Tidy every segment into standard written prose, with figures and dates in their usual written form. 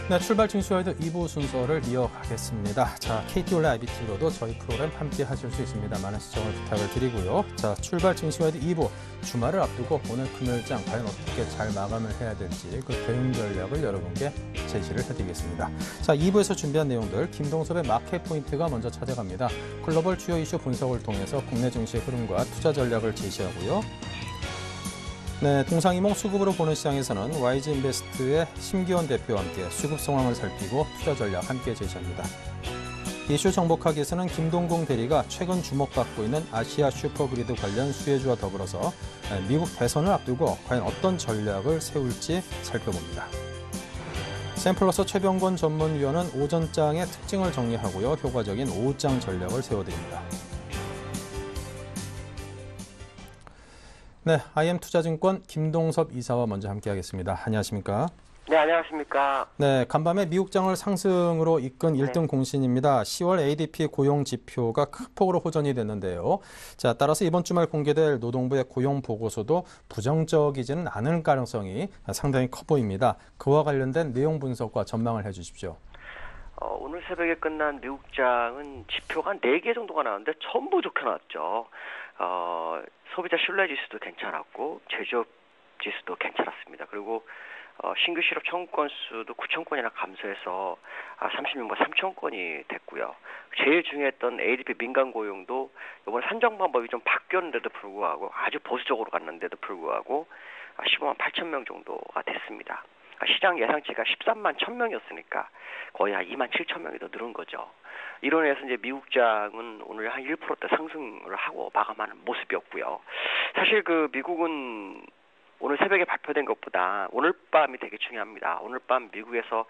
네, 출발 징수와이드 2부 순서를 이어가겠습니다. 자, KT 올레 IBT로도 저희 프로그램 함께 하실 수 있습니다. 많은 시청을 부탁을 드리고요. 자, 출발 징수와이드 2부 주말을 앞두고 오늘 금요일장 과연 어떻게 잘 마감을 해야 될지 그 대응 전략을 여러분께 제시를 해드리겠습니다. 자, 2부에서 준비한 내용들 김동섭의 마켓 포인트가 먼저 찾아갑니다. 글로벌 주요 이슈 분석을 통해서 국내 증시 흐름과 투자 전략을 제시하고요. 네, 동상이몽 수급으로 보는 시장에서는 YG인베스트의 심기원 대표와 함께 수급 상황을 살피고 투자 전략 함께 제시합니다. 이슈 정복하기에서는 김동공 대리가 최근 주목받고 있는 아시아 슈퍼그리드 관련 수혜주와 더불어서 미국 대선을 앞두고 과연 어떤 전략을 세울지 살펴봅니다. 샘플러스 최병권 전문위원은 오전장의 특징을 정리하고요. 효과적인 오후장 전략을 세워드립니다. 네, IM투자증권 김동섭 이사와 먼저 함께하겠습니다. 안녕하십니까? 네, 안녕하십니까? 네, 간밤에 미국장을 상승으로 이끈 1등 공신입니다. 10월 ADP 고용 지표가 큰 폭으로 호전이 됐는데요. 자, 따라서 이번 주말 공개될 노동부의 고용 보고서도 부정적이지는 않을 가능성이 상당히 커 보입니다. 그와 관련된 내용 분석과 전망을 해주십시오. 오늘 새벽에 끝난 미국장은 지표가 한 4개 정도가 나왔는데 전부 좋게 나왔죠. 소비자 신뢰 지수도 괜찮았고 제조업 지수도 괜찮았습니다. 그리고 신규 실업 청구 건수도 9천 건이나 감소해서 36만 3천 건이 됐고요. 제일 중요했던 ADP 민간 고용도 이번 산정 방법이 좀 바뀌었는데도 불구하고 아주 보수적으로 갔는데도 불구하고 15만 8천 명 정도가 됐습니다. 시장 예상치가 13만 1,000명이었으니까 거의 한 2만 7천 명이 더 늘은 거죠. 이로 인해서 이제 미국장은 오늘 한 1%대 상승을 하고 마감하는 모습이었고요. 사실 그 미국은 오늘 새벽에 발표된 것보다 오늘 밤이 되게 중요합니다. 오늘 밤 미국에서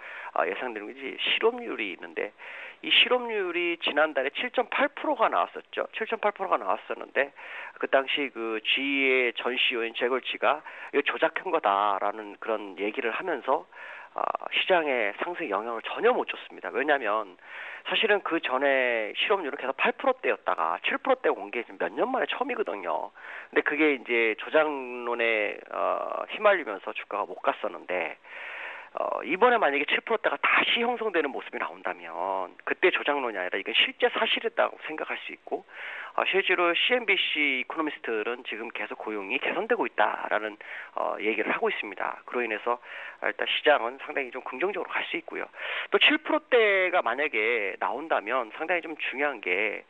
예상되는 것이 실업률이 있는데 이 실업률이 지난달에 7.8%가 나왔었죠. 7.8%가 나왔었는데 그 당시 그 G의 전 CEO인 제걸치가 이거 조작한 거다라는 그런 얘기를 하면서 시장에 상승 영향을 전혀 못 줬습니다. 왜냐하면 사실은 그 전에 실업률은 계속 8%대였다가 7%대 온 게 몇 년 만에 처음이거든요. 근데 그게 이제 조작론에 휘말리면서 주가가 못 갔었는데 이번에 만약에 7%대가 다시 형성되는 모습이 나온다면 그때 조작론이 아니라 이건 실제 사실이라고 생각할 수 있고 실제로 CNBC 이코노미스트는 지금 계속 고용이 개선되고 있다라는 얘기를 하고 있습니다. 그로 인해서 일단 시장은 상당히 좀 긍정적으로 갈 수 있고요. 또 7%대가 만약에 나온다면 상당히 좀 중요한 게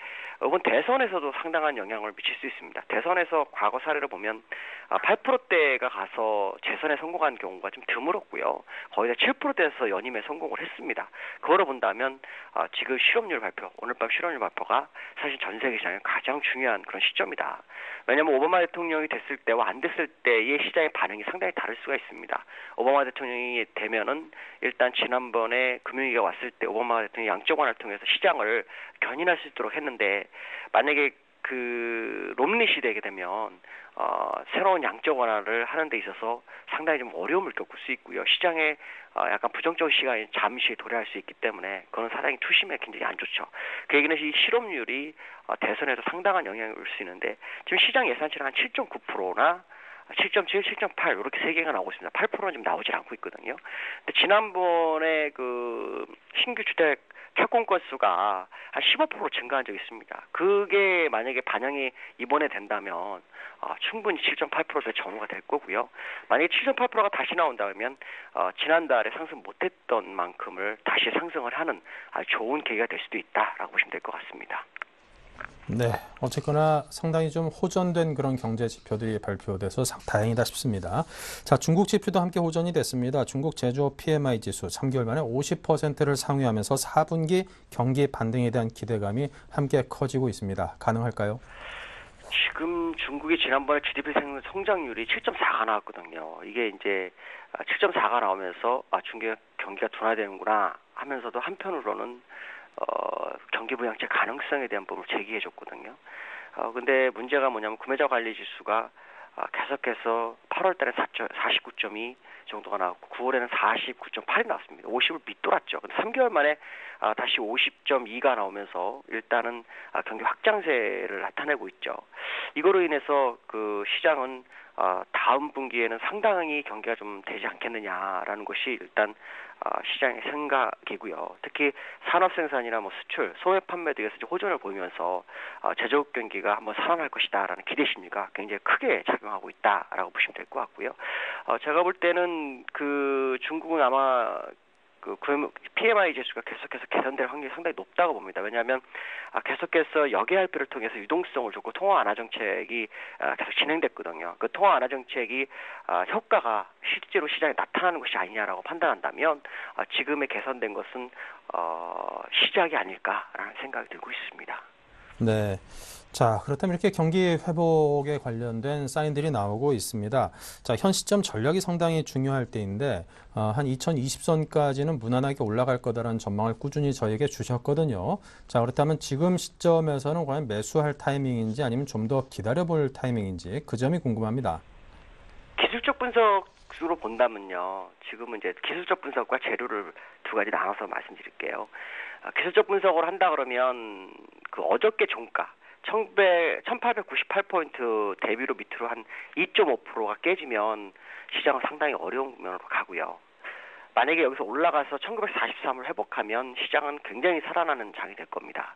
이번 대선에서도 상당한 영향을 미칠 수 있습니다. 대선에서 과거 사례를 보면 8%대가 가서 재선에 성공한 경우가 좀 드물었고요. 거의 다 7%대에서 연임에 성공을 했습니다. 그거로 본다면 지금 실업률 발표, 오늘 밤 실업률 발표가 사실 전 세계 시장에 가장 중요한 그런 시점이다. 왜냐하면 오바마 대통령이 됐을 때와 안 됐을 때의 시장의 반응이 상당히 다를 수가 있습니다. 오바마 대통령이 되면은 일단 지난번에 금융위기가 왔을 때 오바마 대통령이 양적 완화를 통해서 시장을 견인할 수 있도록 했는데 만약에 그 롬니 시대게 되면 새로운 양적 완화를 하는 데 있어서 상당히 좀 어려움을 겪을 수 있고요. 시장에 약간 부정적 시간이 잠시 도래할 수 있기 때문에 그건 사장이 투심에 굉장히 안 좋죠. 그 얘기는 이 실업률이 대선에도 상당한 영향을 줄 수 있는데 지금 시장 예상치는 한 7.9%나 7.7, 7.8 이렇게 세 개가 나오고 있습니다. 8%는 지금 나오지 않고 있거든요. 근데 지난번에 그 신규 주택 착공 건수가 한 15% 증가한 적이 있습니다. 그게 만약에 반영이 이번에 된다면 충분히 7.8%의 전후가 될 거고요. 만약에 7.8%가 다시 나온다면 지난달에 상승 못했던 만큼을 다시 상승을 하는 아주 좋은 계기가 될 수도 있다라고 보시면 될 것 같습니다. 네, 어쨌거나 상당히 좀 호전된 그런 경제 지표들이 발표돼서 다행이다 싶습니다. 자, 중국 지표도 함께 호전이 됐습니다. 중국 제조업 PMI 지수 3개월 만에 50%를 상회하면서 4분기 경기 반등에 대한 기대감이 함께 커지고 있습니다. 가능할까요? 지금 중국이 지난번에 GDP 성장률이 7.4가 나왔거든요. 이게 이제 7.4가 나오면서 중국 경기가 둔화되는구나 하면서도 한편으로는 경기 부양책 가능성에 대한 부분을 제기해 줬거든요. 근데 문제가 뭐냐면 구매자 관리 지수가 계속해서 8월 달에 49.2, 정도가 나왔고 9월에는 49.8이 나왔습니다. 50을 밑돌았죠. 근데 3개월 만에 다시 50.2가 나오면서 일단은 경기 확장세를 나타내고 있죠. 이거로 인해서 그 시장은 다음 분기에는 상당히 경기가 좀 되지 않겠느냐라는 것이 일단 시장의 생각이고요. 특히 산업 생산이나 뭐 수출, 소액 판매 등에서 이제 호전을 보이면서 제조업 경기가 한번 살아날 것이다라는 기대 심리가 굉장히 크게 작용하고 있다라고 보시면 될 것 같고요. 제가 볼 때는 그 중국은 아마 그 PMI 지수가 계속해서 개선될 확률이 상당히 높다고 봅니다. 왜냐하면 계속해서 역외할피를 통해서 유동성을 줬고 통화 완화 정책이 계속 진행됐거든요. 그 통화 완화 정책이 효과가 실제로 시장에 나타나는 것이 아니냐라고 판단한다면 지금의 개선된 것은 시작이 아닐까라는 생각이 들고 있습니다. 네. 자, 그렇다면 이렇게 경기 회복에 관련된 사인들이 나오고 있습니다. 자, 현 시점 전략이 상당히 중요할 때인데, 한 2020선까지는 무난하게 올라갈 거다라는 전망을 꾸준히 저에게 주셨거든요. 자, 그렇다면 지금 시점에서는 과연 매수할 타이밍인지 아니면 좀 더 기다려볼 타이밍인지 그 점이 궁금합니다. 기술적 분석으로 본다면요. 지금은 이제 기술적 분석과 재료를 두 가지 나눠서 말씀드릴게요. 기술적 분석을 한다 그러면 그 어저께 종가 1898포인트 대비로 밑으로 한 2.5%가 깨지면 시장은 상당히 어려운 국면으로 가고요. 만약에 여기서 올라가서 1943을 회복하면 시장은 굉장히 살아나는 장이 될 겁니다.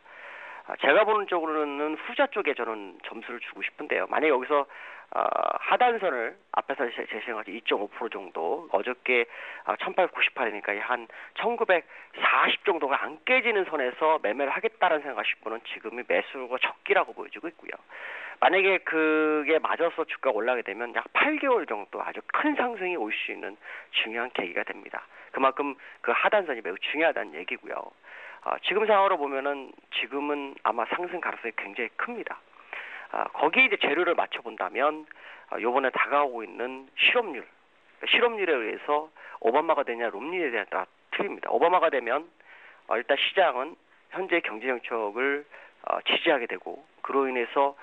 제가 보는 쪽으로는 후자 쪽에 저는 점수를 주고 싶은데요. 만약에 여기서 하단선을 앞에서 제시한 것처럼 2.5% 정도, 어저께 1898이니까 한 1940 정도가 안 깨지는 선에서 매매를 하겠다는 생각하실 분은 지금이 매수가 적기라고 보여지고 있고요. 만약에 그게 맞아서 주가가 올라가게 되면 약 8개월 정도 아주 큰 상승이 올 수 있는 중요한 계기가 됩니다. 그만큼 그 하단선이 매우 중요하다는 얘기고요. 지금 상황으로 보면은 지금은 아마 상승 가능성이 굉장히 큽니다. 거기에 이제 재료를 맞춰본다면 요번에 다가오고 있는 실업률에 의해서 오바마가 되냐 롬니에 대한 따라 틀립니다. 오바마가 되면 일단 시장은 현재 경제 정책을 지지하게 되고 그로 인해서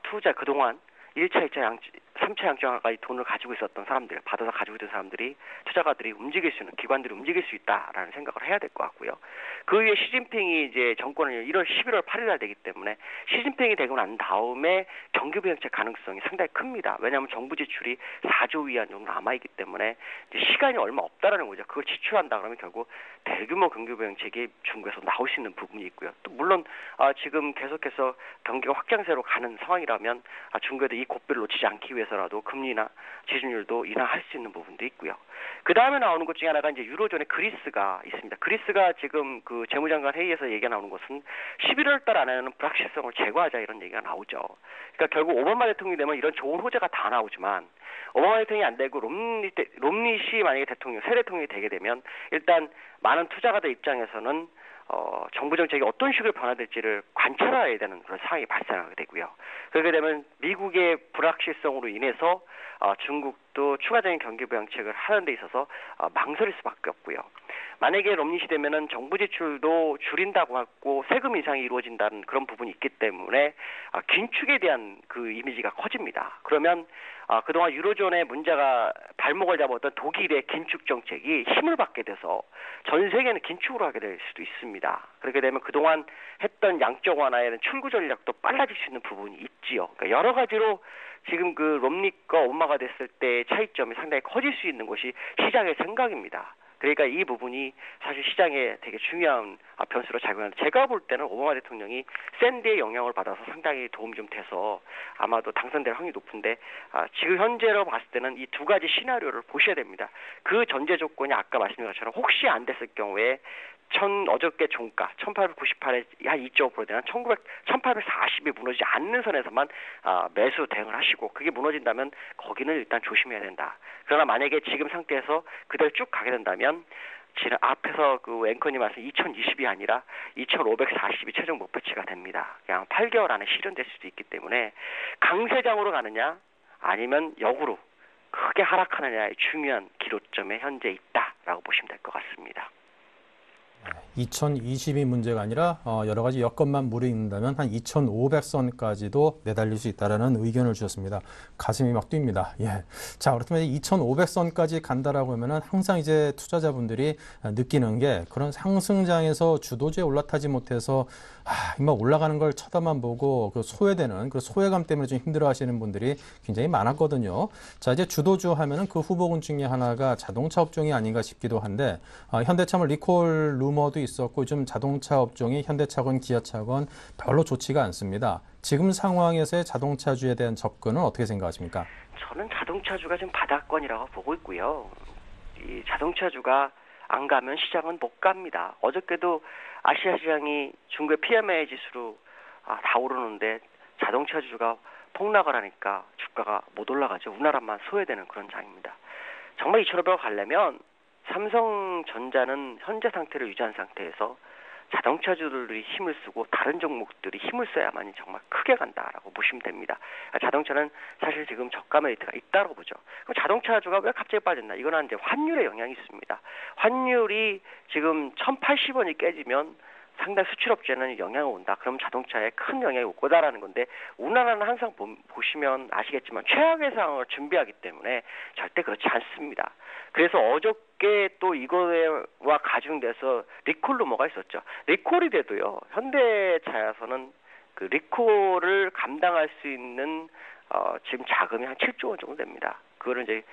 투자 그동안 1차, 2차, 3차 양적까지 돈을 가지고 있었던 사람들, 받아서 가지고 있던 사람들이 투자가들이 움직일 수 있는 기관들이 움직일 수 있다라는 생각을 해야 될 것 같고요. 그 위에 시진핑이 이제 정권을 11월 8일 날 되기 때문에 시진핑이 되고 난 다음에 경기 부양책 가능성이 상당히 큽니다. 왜냐하면 정부 지출이 4조 위안 정도 남아있기 때문에 이제 시간이 얼마 없다라는 거죠. 그걸 지출한다 그러면 결국 대규모 경기 부양책이 중국에서 나올 수 있는 부분이 있고요. 또 물론 지금 계속해서 경기가 확장세로 가는 상황이라면 중국에도 이 고비를 놓치지 않기 위해서라도 금리나 지준율도 인하할 수 있는 부분도 있고요. 그 다음에 나오는 것 중에 하나가 이제 유로존의 그리스가 있습니다. 그리스가 지금 그 재무장관 회의에서 얘기가 나오는 것은 11월 달 안에는 불확실성을 제거하자 이런 얘기가 나오죠. 그러니까 결국 오바마 대통령이 되면 이런 좋은 호재가 다 나오지만 오바마 대통령이 안 되고 롬니 씨 만약에 새 대통령이 되게 되면 일단 많은 투자가들 입장에서는 정부 정책이 어떤 식으로 변화될지를 관찰해야 되는 그런 상황이 발생하게 되고요. 그렇게 되면 미국의 불확실성으로 인해서 중국도 추가적인 경기 부양책을 하는 데 있어서 망설일 수밖에 없고요. 만약에 롬니 씨 되면은 정부 지출도 줄인다고 하고 세금 인상이 이루어진다는 그런 부분이 있기 때문에 긴축에 대한 그 이미지가 커집니다. 그러면 그동안 유로존의 문제가 발목을 잡았던 독일의 긴축 정책이 힘을 받게 돼서 전 세계는 긴축으로 하게 될 수도 있습니다. 그렇게 되면 그동안 했던 양적 완화에는 출구 전략도 빨라질 수 있는 부분이 있지요. 그러니까 여러 가지로 지금 그 롬니과 오바마가 됐을 때의 차이점이 상당히 커질 수 있는 것이 시장의 생각입니다. 그러니까 이 부분이 사실 시장에 되게 중요한 변수로 작용하는데 제가 볼 때는 오바마 대통령이 샌디의 영향을 받아서 상당히 도움이 좀 돼서 아마도 당선될 확률이 높은데 지금 현재로 봤을 때는 이 두 가지 시나리오를 보셔야 됩니다. 그 전제 조건이 아까 말씀드린 것처럼 혹시 안 됐을 경우에 어저께 종가 1898에 한 2.5% 되는 1840이 무너지지 않는 선에서만 매수 대응을 하시고 그게 무너진다면 거기는 일단 조심해야 된다. 그러나 만약에 지금 상태에서 그대로 쭉 가게 된다면 지금 앞에서 그 앵커님 말씀 2020이 아니라 2540이 최종 목표치가 됩니다. 그냥 8개월 안에 실현될 수도 있기 때문에 강세장으로 가느냐 아니면 역으로 크게 하락하느냐의 중요한 기로점에 현재 있다라고 보시면 될 것 같습니다. 2020이 문제가 아니라 여러 가지 여건만 무르익는다면 한 2,500선까지도 내달릴 수 있다라는 의견을 주셨습니다. 가슴이 막 뜁니다. 예. 자, 그렇다면 2,500선까지 간다라고 하면은 항상 이제 투자자분들이 느끼는 게 그런 상승장에서 주도주에 올라타지 못해서 막 올라가는 걸 쳐다만 보고 그 소외되는 그 소외감 때문에 좀 힘들어하시는 분들이 굉장히 많았거든요. 자, 이제 주도주 하면은 그 후보군 중에 하나가 자동차 업종이 아닌가 싶기도 한데 현대차물 리콜 루머도 있었고 요즘 자동차 업종이 현대차건, 기아차건 별로 좋지가 않습니다. 지금 상황에서의 자동차주에 대한 접근은 어떻게 생각하십니까? 저는 자동차주가 지금 바닥권이라고 보고 있고요. 이 자동차주가 안 가면 시장은 못 갑니다. 어저께도 아시아 시장이 중국의 PMI 지수로 다 오르는데 자동차주가 폭락을 하니까 주가가 못 올라가죠. 우리나라만 소외되는 그런 장입니다. 정말 2,500원 가려면 삼성전자는 현재 상태를 유지한 상태에서 자동차주들이 힘을 쓰고 다른 종목들이 힘을 써야만이 정말 크게 간다라고 보시면 됩니다. 자동차는 사실 지금 저가 메리트가 있다고 보죠. 그럼 자동차주가 왜 갑자기 빠졌나? 이거는 이제 환율의 영향이 있습니다. 환율이 지금 1,080원이 깨지면 상당히 수출업체는 영향이 온다. 그럼 자동차에 큰 영향이 올 거다라는 건데 우리나라는 항상 보시면 아시겠지만 최악의 상황을 준비하기 때문에 절대 그렇지 않습니다. 그래서 어저께 또 이거와 가중돼서 리콜 루머가 있었죠. 리콜이 돼도요. 현대차에서는 그 리콜을 감당할 수 있는 지금 자금이 한 7조 원 정도 됩니다. 그거를 이제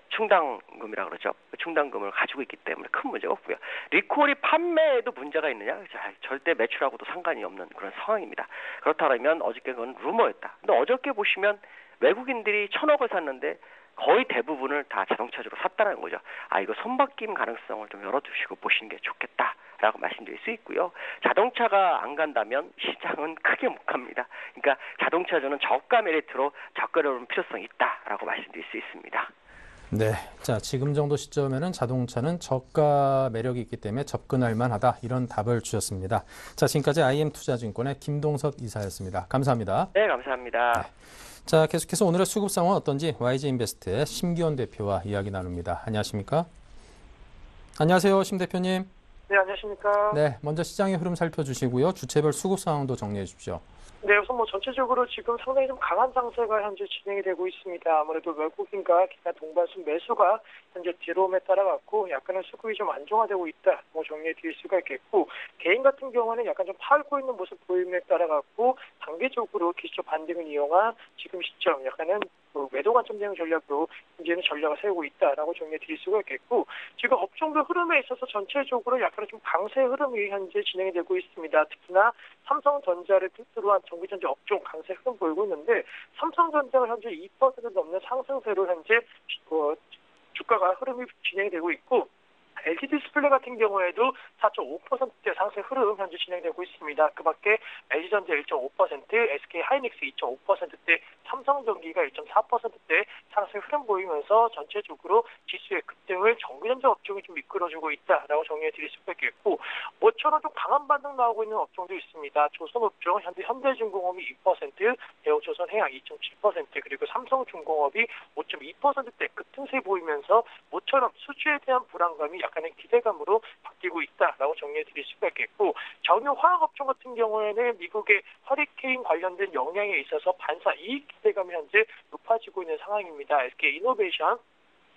충당금이라고 그러죠. 충당금을 가지고 있기 때문에 큰 문제가 없고요. 리콜이 판매에도 문제가 있느냐? 절대 매출하고도 상관이 없는 그런 상황입니다. 그렇다면 어저께 그건 루머였다. 근데 어저께 보시면 외국인들이 1,000억을 샀는데 거의 대부분을 다 자동차주로 샀다는 거죠. 이거 손바뀜 가능성을 좀 열어두시고 보시는 게 좋겠다라고 말씀드릴 수 있고요. 자동차가 안 간다면 시장은 크게 못 갑니다. 그러니까 자동차주는 저가 메리트로 접근해볼 필요성이 있다라고 말씀드릴 수 있습니다. 네, 자 지금 정도 시점에는 자동차는 저가 매력이 있기 때문에 접근할 만하다 이런 답을 주셨습니다. 자 지금까지 IM투자증권의 김동섭 이사였습니다. 감사합니다. 네, 감사합니다. 네. 자 계속해서 오늘의 수급 상황은 어떤지 YG인베스트의 심기원 대표와 이야기 나눕니다. 안녕하십니까? 안녕하세요, 심 대표님. 네, 안녕하십니까? 네, 먼저 시장의 흐름 살펴주시고요. 주체별 수급 상황도 정리해 주십시오. 네, 우선 전체적으로 지금 상당히 좀 강한 상세가 현재 진행이 되고 있습니다. 아무래도 외국인과 기타 동반수 매수가 현재 들어옴에 따라갔고 약간의 수급이 좀 안정화되고 있다. 정리해 드릴 수가 있겠고 개인 같은 경우는 약간 좀 팔고 있는 모습 보임에 따라갔고 단계적으로 기술적 반등을 이용한 지금 시점 약간은 매도 관점 대응 전략으로 현재는 전략을 세우고 있다라고 정리해 드릴 수가 있겠고 지금 업종별 흐름에 있어서 전체적으로 약간 좀 강세 흐름이 현재 진행이 되고 있습니다. 특히나 삼성전자를 필두로 한 전기전자 업종 강세 흐름 보이고 있는데 삼성전자가 현재 2% 넘는 상승세로 현재 주가가 흐름이 진행이 되고 있고 LG 디스플레이 같은 경우에도 4.5%대 상세 흐름 현재 진행되고 있습니다. 그 밖에 LG전자 1.5%, SK하이닉스 2.5%대, 삼성전기가 1.4%대 상세 흐름 보이면서 전체적으로 지수의 급등을 전기전자 업종이 좀 이끌어주고 있다라고 정리해 드릴 수가 있겠고 모처럼 좀 강한 반등 나오고 있는 업종도 있습니다. 조선업종 현대중공업이 2%, 대우조선해양 2.7%, 그리고 삼성중공업이 5.2%대 급등세 보이면서 모처럼 수주에 대한 불안감이 약간의 기대감으로 바뀌고 있다라고 정리해 드릴 수가 있겠고 정유 화학업종 같은 경우에는 미국의 허리케인 관련된 영향에 있어서 반사 이익 기대감이 현재 높아지고 있는 상황입니다. SK이노베이션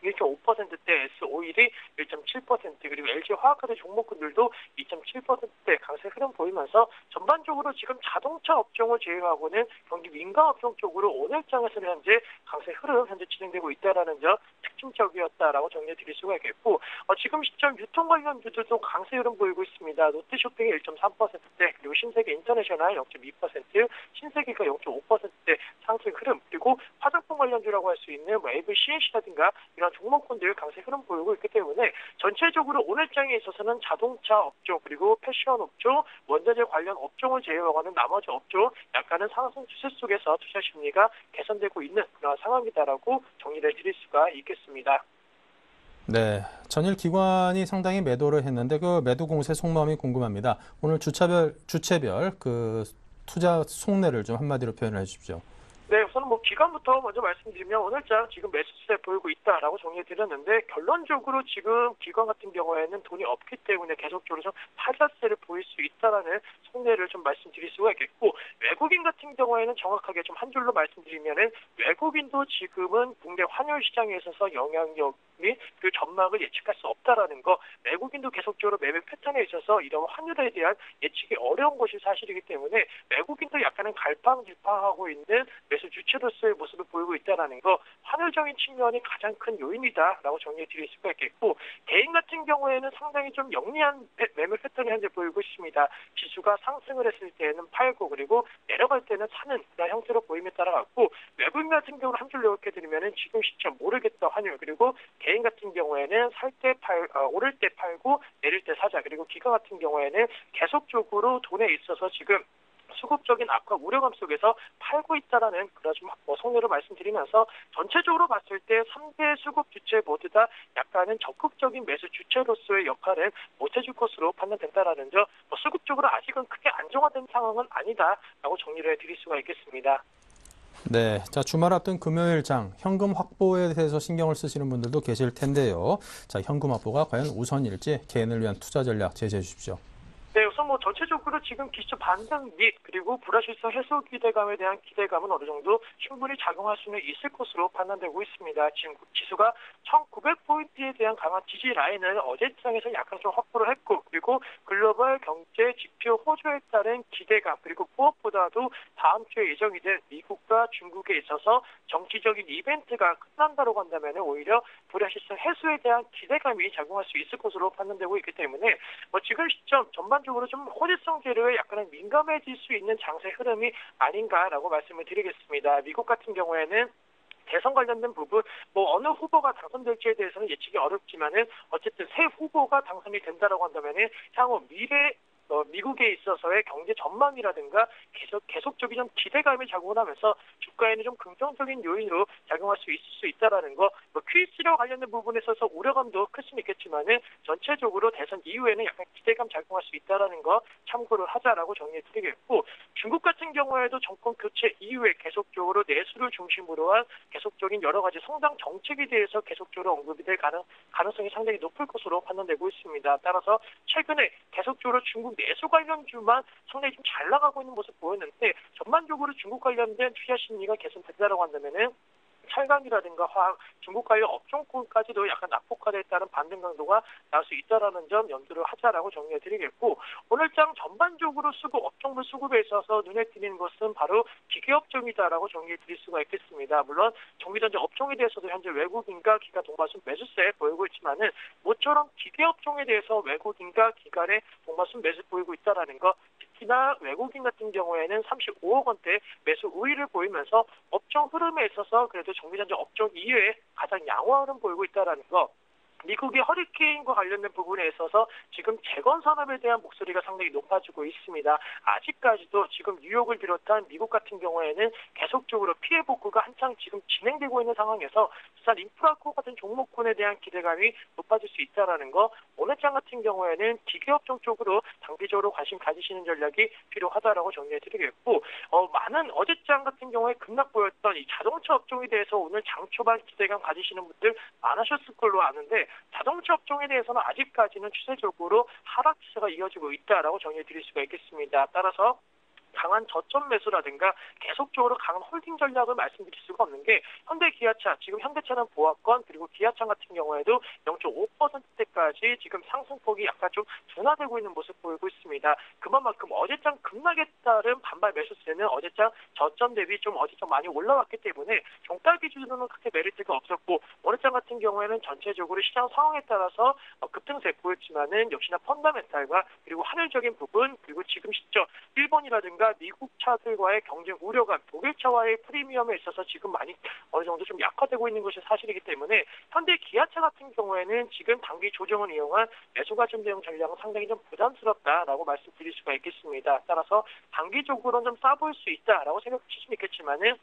1.5%대, S-오일이 1.7%, 그리고 LG화학화재 종목군들도 2.7%대 강세 흐름 보이면서 전반적으로 지금 자동차 업종을 제외하고는 경기 민감 업종 쪽으로 오늘장에서는 현재 강세 흐름 현재 진행되고 있다라는 점 특징적이었다라고 정리해 드릴 수가 있겠고 지금 시점 유통 관련주들도 강세 흐름 보이고 있습니다. 롯데쇼핑이 1.3%대, 그리고 신세계 인터내셔널 0.2%, 신세계가 0.5%대 상승 흐름, 그리고 화장품 관련주라고 할 수 있는 AVCNC라든가 이런 종목군들 강세 흐름 보이고 있기 때문에 전체적으로 오늘장에 있어서는 자동차 업종 그리고 패션 업종, 원자재 관련 업종을 제외하고는 나머지 업종 약간은 상승 추세 속에서 투자 심리가 개선되고 있는 그런 상황이다라고 정리를 드릴 수가 있겠습니다. 네, 전일 기관이 상당히 매도를 했는데 그 매도 공세 속마음이 궁금합니다. 오늘 주체별 그 투자 속내를 좀 한마디로 표현을 해주십시오. 네, 우선 우선 기간부터 먼저 말씀드리면 오늘장 지금 매수세 보이고 있다라고 정리해드렸는데 결론적으로 지금 기관 같은 경우에는 돈이 없기 때문에 계속적으로 좀 하자세를 보일 수 있다라는 속내를 좀 말씀드릴 수가 있겠고 외국인 같은 경우에는 정확하게 좀 한 줄로 말씀드리면은 외국인도 지금은 국내 환율 시장에 있어서 영향력 및 그 전망을 예측할 수 없다라는 거 외국인도 계속적으로 매매 패턴에 있어서 이런 환율에 대한 예측이 어려운 것이 사실이기 때문에 외국인도 약간은 갈팡질팡하고 있는 매수 주체로서의 모습을 보이고 있다는 거 환율적인 측면이 가장 큰 요인이다라고 정리해 드릴 수가 있겠고 개인 같은 경우에는 상당히 좀 영리한 매매 패턴이 현재 보이고 있습니다. 지수가 상승을 했을 때는 팔고 그리고 내려갈 때는 사는 그런 형태로 보임에 따라 갖고 외국인 같은 경우는 한 줄로 이렇게 드리면은 지금 시점 모르겠다 환율 그리고 개인 같은 경우에는 오를 때 팔고 내릴 때 사자 그리고 기관 같은 경우에는 계속적으로 돈에 있어서 지금 수급적인 악화 우려감 속에서 팔고 있다라는 그런 좀 속내로 말씀드리면서 전체적으로 봤을 때 3대 수급 주체 모두 다 약간은 적극적인 매수 주체로서의 역할을 못해줄 것으로 판단된다라는 점 수급적으로 아직은 크게 안정화된 상황은 아니다라고 정리를 해드릴 수가 있겠습니다. 네, 자 주말 앞둔 금요일장 현금 확보에 대해서 신경을 쓰시는 분들도 계실 텐데요. 자 현금 확보가 과연 우선일지 개인을 위한 투자 전략 제시해 주십시오. 네, 우선 전체적으로 지금 기초 반등 및 그리고 불확실성 해소 기대감에 대한 기대감은 어느 정도 충분히 작용할 수는 있을 것으로 판단되고 있습니다. 지금 지수가 1900포인트에 대한 강한 지지 라인을 어제 시장에서 약간 좀 확보를 했고 그리고 글로벌 경제 지표 호조에 따른 기대감 그리고 무엇보다도 다음 주에 예정이 된 미국과 중국에 있어서 정치적인 이벤트가 끝난다고 한다면 오히려 불확실성 해소에 대한 기대감이 작용할 수 있을 것으로 판단되고 있기 때문에 지금 시점 전반적으로 좀 호재성 재료에 약간은 민감해질 수 있는 장세 흐름이 아닌가라고 말씀을 드리겠습니다. 미국 같은 경우에는 대선 관련된 부분, 어느 후보가 당선될지에 대해서는 예측이 어렵지만은 어쨌든 새 후보가 당선이 된다라고 한다면은 향후 미국에 있어서의 경제 전망이라든가 계속적인 좀 기대감이 작용을 하면서 주가에는 좀 긍정적인 요인으로 작용할 수 있을 수 있다라는 거. QEC와 관련된 부분에 있어서 우려감도 클 수는 있겠지만은 전체적으로 대선 이후에는 약간 기대감 작용할 수 있다라는 거 참고를 하자라고 정리해드리겠고 중국 같은 경우에도 정권 교체 이후에 계속적으로 내수를 중심으로 한 계속적인 여러 가지 성장 정책에 대해서 계속적으로 언급이 될 가능성이 상당히 높을 것으로 판단되고 있습니다. 따라서 최근에 계속적으로 중국 내수 관련주만 상당히 좀 잘 나가고 있는 모습 보였는데 전반적으로 중국 관련된 투자 심리가 개선된다라고 한다면은 철강이라든가 화학, 중국 관련 업종군까지도 약간 낙폭화에 따른 반등 강도가 나올 수 있다라는 점 염두를 하자라고 정리해드리겠고 오늘장 전반적으로 업종별 수급에 있어서 눈에 띄는 것은 바로 기계업종이다라고 정리해드릴 수가 있겠습니다. 물론 전기전자 업종에 대해서도 현재 외국인과 기관 동반순 매수세 보이고 있지만은 모처럼 기계업종에 대해서 외국인과 기관의 동반순 매수 보이고 있다라는 거. 특히나 외국인 같은 경우에는 35억 원대 매수 우위를 보이면서 업종 흐름에 있어서 그래도 전기전자 업종 이외에 가장 양호 흐름 보이고 있다는 거. 미국의 허리케인과 관련된 부분에 있어서 지금 재건 산업에 대한 목소리가 상당히 높아지고 있습니다. 아직까지도 지금 뉴욕을 비롯한 미국 같은 경우에는 계속적으로 피해 복구가 한창 지금 진행되고 있는 상황에서 부산 인프라코 같은 종목군에 대한 기대감이 높아질 수 있다는 거. 오늘장 같은 경우에는 기계업종 쪽으로 단기적으로 관심 가지시는 전략이 필요하다라고 정리해드리겠고 많은 어제장 같은 경우에 급락 보였던 이 자동차 업종에 대해서 오늘 장 초반 기대감 가지시는 분들 많으셨을 걸로 아는데 자동차 업종에 대해서는 아직까지는 추세적으로 하락 추세가 이어지고 있다라고 정리해드릴 수가 있겠습니다. 따라서 강한 저점 매수라든가 계속적으로 강한 홀딩 전략을 말씀드릴 수가 없는 게 현대기아차, 지금 현대차는 보합권 그리고 기아차 같은 경우에도 0.5%대까지 지금 상승폭이 약간 좀 둔화되고 있는 모습 보이고 있습니다. 그만큼 어제장 급락에 따른 반발 매수세는 어제장 저점 대비 좀 어제장 많이 올라왔기 때문에 종가 기준으로는 크게 메리트가 없었고 오늘장 같은 경우에는 전체적으로 시장 상황에 따라서 급등세 보였지만은 역시나 펀더멘탈과 그리고 하늘적인 부분 그리고 지금 시점 일본이라든가 미국 차들과의 경쟁 우려감, 독일차와의 프리미엄에 있어서 지금 많이 어느 정도 좀 약화되고 있는 것이 사실이기 때문에 현대 기아차 같은 경우에는 지금 단기 조정을 이용한 매수가점 대응 전략은 상당히 좀 부담스럽다라고 말씀드릴 수가 있겠습니다. 따라서 단기적으로는 좀 싸 보일 수 있다라고 생각하실 수는 있겠지만은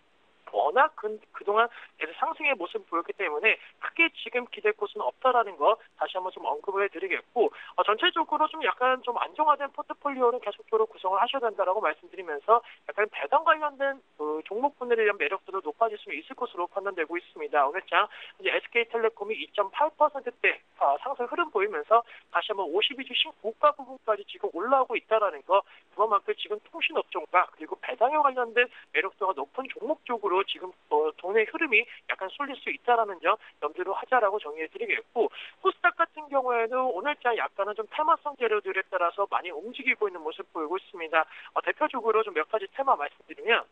워낙 그동안 계속 상승의 모습을 보였기 때문에 크게 지금 기댈 곳은 없다라는 거 다시 한번 좀 언급을 해드리겠고 전체적으로 좀 약간 좀 안정화된 포트폴리오를 계속적으로 구성을 하셔야 된다라고 말씀드리면서 약간 배당 관련된 종목분들에 대한 매력도도 높아질 수 있을 것으로 판단되고 있습니다. 오늘장 이제 SK텔레콤이 2.8%대 상승 흐름 보이면서 다시 한번 52주 신고가 부분까지 지금 올라오고 있다라는 거, 그만큼 지금 통신업종과 그리고 배당에 관련된 매력도가 높은 종목 쪽으로 지금 돈의 흐름이 약간 쏠릴 수 있다라는 점 염두로 하자라고 정리해드리겠고, 코스닥 같은 경우에는 오늘장 약간은 좀 테마성 재료들에 따라서 많이 움직이고 있는 모습 보이고 있습니다. 대표적으로 좀 몇 가지 테마 말씀드리면,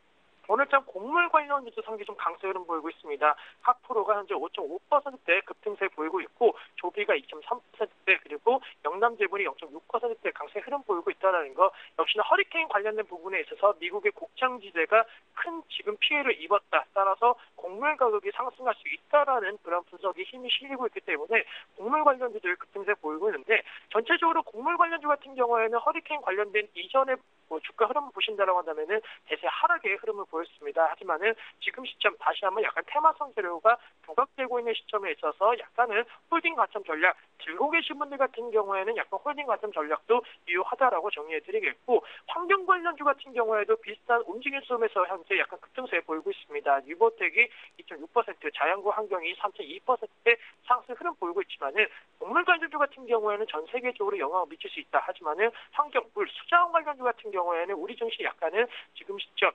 오늘장 곡물 관련주도 상당히 좀 강세 흐름 보이고 있습니다. 카프로가 현재 5.5%대 급등세 보이고 있고, 조비가 2.3%대, 그리고 영남제분이 0.6%대 강세 흐름 보이고 있다는 거, 역시나 허리케인 관련된 부분에 있어서 미국의 곡창지대가 큰 지금 피해를 입었다. 따라서 곡물 가격이 상승할 수 있다라는 그런 분석이 힘이 실리고 있기 때문에 곡물 관련주들 급등세 보이고 있는데, 전체적으로 곡물 관련주 같은 경우에는 허리케인 관련된 이전의 주가 흐름을 보신다라고 한다면은 대세 하락의 흐름을 보였습니다. 하지만은 지금 시점 다시 한번 약간 테마성 재료가 부각되고 있는 시점에 있어서 약간은 홀딩 관점 전략, 들고 계신 분들 같은 경우에는 약간 홀딩 관점 전략도 유효하다라고 정리해드리겠고, 환경 관련주 같은 경우에도 비슷한 움직임 속에서 현재 약간 급등세 보이고 있습니다. 뉴보텍이 2.6%, 자연구 환경이 3.2%대 상승 흐름 보이고 있지만은 곡물 관련주 같은 경우에는 전 세계적으로 영향을 미칠 수 있다. 하지만은 환경, 물, 수자원 관련주 같은 경우에는 우리 증시 약간은 지금 시점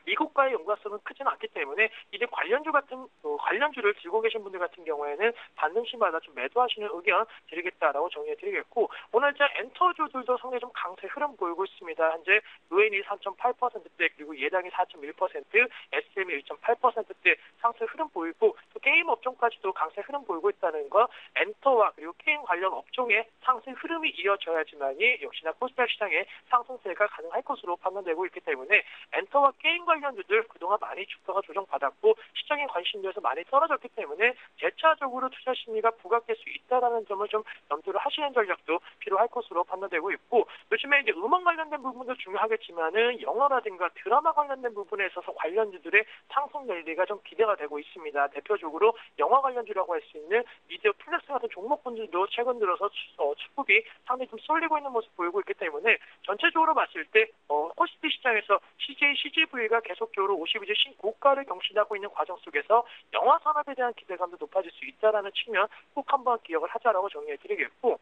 미국과의 연관성은 크지는 않기 때문에 이들 관련주를 들고 계신 분들 같은 경우에는 받는 시마다 좀 매도하시는 의견 드리겠다라고 정리해드리겠고, 오늘자 엔터주들도 상당히 좀 강세 흐름 보이고 있습니다. 현재 루엔이 3.8%대, 그리고 예당이 4.1%, SM이 1.8%대 상승 흐름 보이고, 또 게임 업종까지도 강세 흐름 보이고 있다는 거, 엔터와 그리고 게임 관련 업종의 상승 흐름이 이어져야지만이 역시나 코스닥 시장의 상승세가 가능할 것으로 판단되고 있기 때문에 엔터와 게임 관련주들 그동안 많이 주가가 조정받았고 시장의 관심도에서 많이 떨어졌기 때문에 재차적으로 투자 심리가 부각될 수 있다는 점을 좀 염두를 하시는 전략도 필요할 것으로 판단되고 있고, 요즘에 이제 음악 관련된 부분도 중요하겠지만은 영화라든가 드라마 관련된 부분에 있어서 관련주들의 상승 랠리가 좀 기대가 되고 있습니다. 대표적으로 영화 관련주라고 할 수 있는 미디어 플렉스 같은 종목군들도 최근 들어서 수급이 상당히 좀 쏠리고 있는 모습 보이고 있기 때문에 전체적으로 봤을 때 코스피 시장에서 CJ, CGV가 계속적으로 52주 신고가를 경신하고 있는 과정 속에서 영화 산업에 대한 기대감도 높아질 수 있다는 측면 꼭 한번 기억을 하자라고 정리해드리겠고,